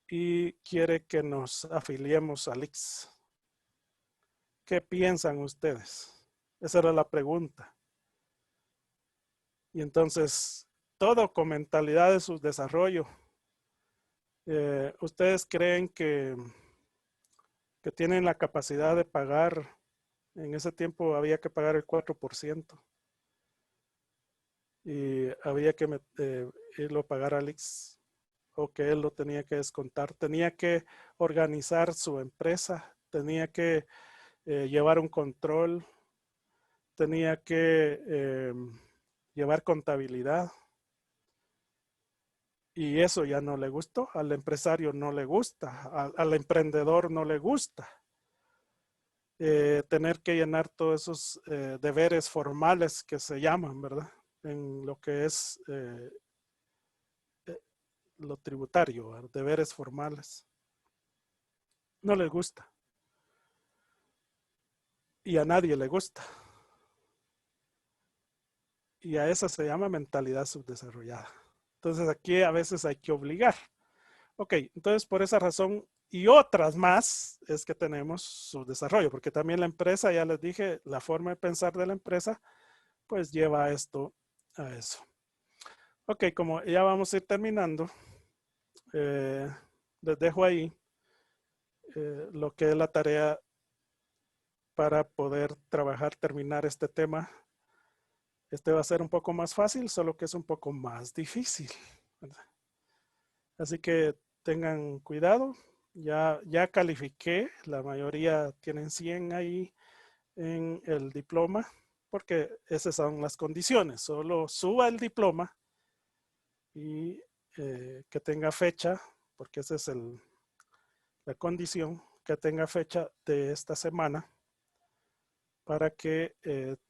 y quiere que nos afiliemos al IX. ¿Qué piensan ustedes? Esa era la pregunta. Y entonces, todo con mentalidad de su desarrollo. ¿Ustedes creen que tienen la capacidad de pagar? En ese tiempo había que pagar el 4%. Y había que irlo a pagar al IX, o que él lo tenía que descontar. Tenía que organizar su empresa, tenía que llevar un control, tenía que llevar contabilidad. Y eso ya no le gustó, al empresario no le gusta, al emprendedor no le gusta. Tener que llenar todos esos deberes formales que se llaman, ¿verdad? En lo que es lo tributario, ¿verdad? Deberes formales. No les gusta. Y a nadie le gusta. Y a esa se llama mentalidad subdesarrollada. Entonces aquí a veces hay que obligar. Ok, entonces por esa razón y otras más es que tenemos subdesarrollo, porque también la empresa, ya les dije, la forma de pensar de la empresa, pues lleva esto a eso. Ok, como ya vamos a ir terminando, les dejo ahí lo que es la tarea para poder trabajar, terminar este tema. Este va a ser un poco más fácil, solo que es un poco más difícil, ¿verdad? Así que tengan cuidado. Ya califiqué, la mayoría tienen 100 ahí en el diploma, porque esas son las condiciones. Solo suba el diploma y que tenga fecha, porque esa es la condición, que tenga fecha de esta semana para que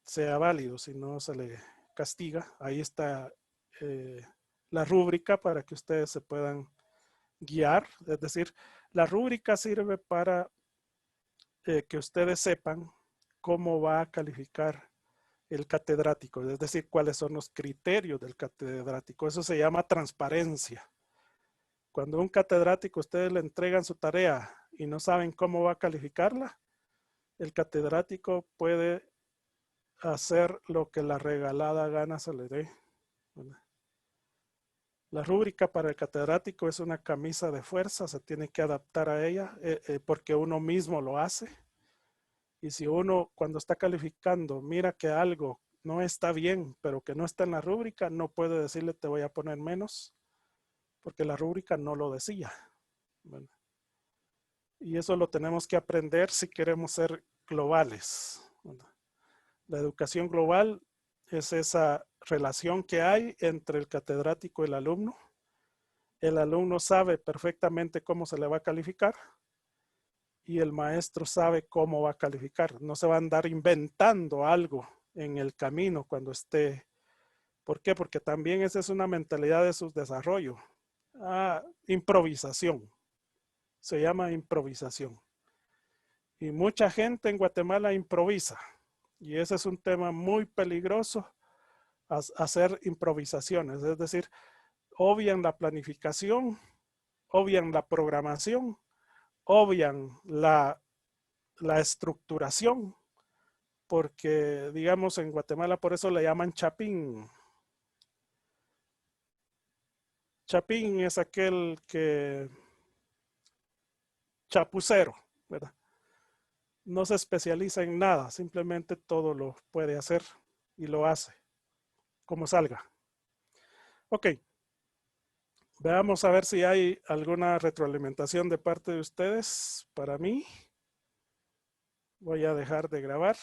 sea válido, si no se le castiga. Ahí está la rúbrica para que ustedes se puedan guiar, es decir, la rúbrica sirve para que ustedes sepan cómo va a calificar el catedrático, es decir, cuáles son los criterios del catedrático. Eso se llama transparencia. Cuando a un catedrático ustedes le entregan su tarea y no saben cómo va a calificarla, el catedrático puede hacer lo que la regalada gana se le dé. La rúbrica para el catedrático es una camisa de fuerza, se tiene que adaptar a ella porque uno mismo lo hace. Y si uno cuando está calificando mira que algo no está bien, pero que no está en la rúbrica, no puede decirle te voy a poner menos, porque la rúbrica no lo decía. Bueno, y eso lo tenemos que aprender si queremos ser globales. Bueno, la educación global es esa relación que hay entre el catedrático y el alumno. El alumno sabe perfectamente cómo se le va a calificar y el maestro sabe cómo va a calificar. No se va a andar inventando algo en el camino cuando esté. ¿Por qué? Porque también esa es una mentalidad de su desarrollo. Improvisación. Se llama improvisación. Y mucha gente en Guatemala improvisa. Y ese es un tema muy peligroso, hacer improvisaciones. Es decir, obvian la planificación, obvian la programación, obvian la estructuración, porque digamos en Guatemala por eso le llaman chapín. Chapín es aquel que chapucero, ¿verdad? No se especializa en nada, simplemente todo lo puede hacer y lo hace, como salga. Ok, veamos a ver si hay alguna retroalimentación de parte de ustedes para mí. Voy a dejar de grabar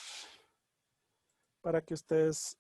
para que ustedes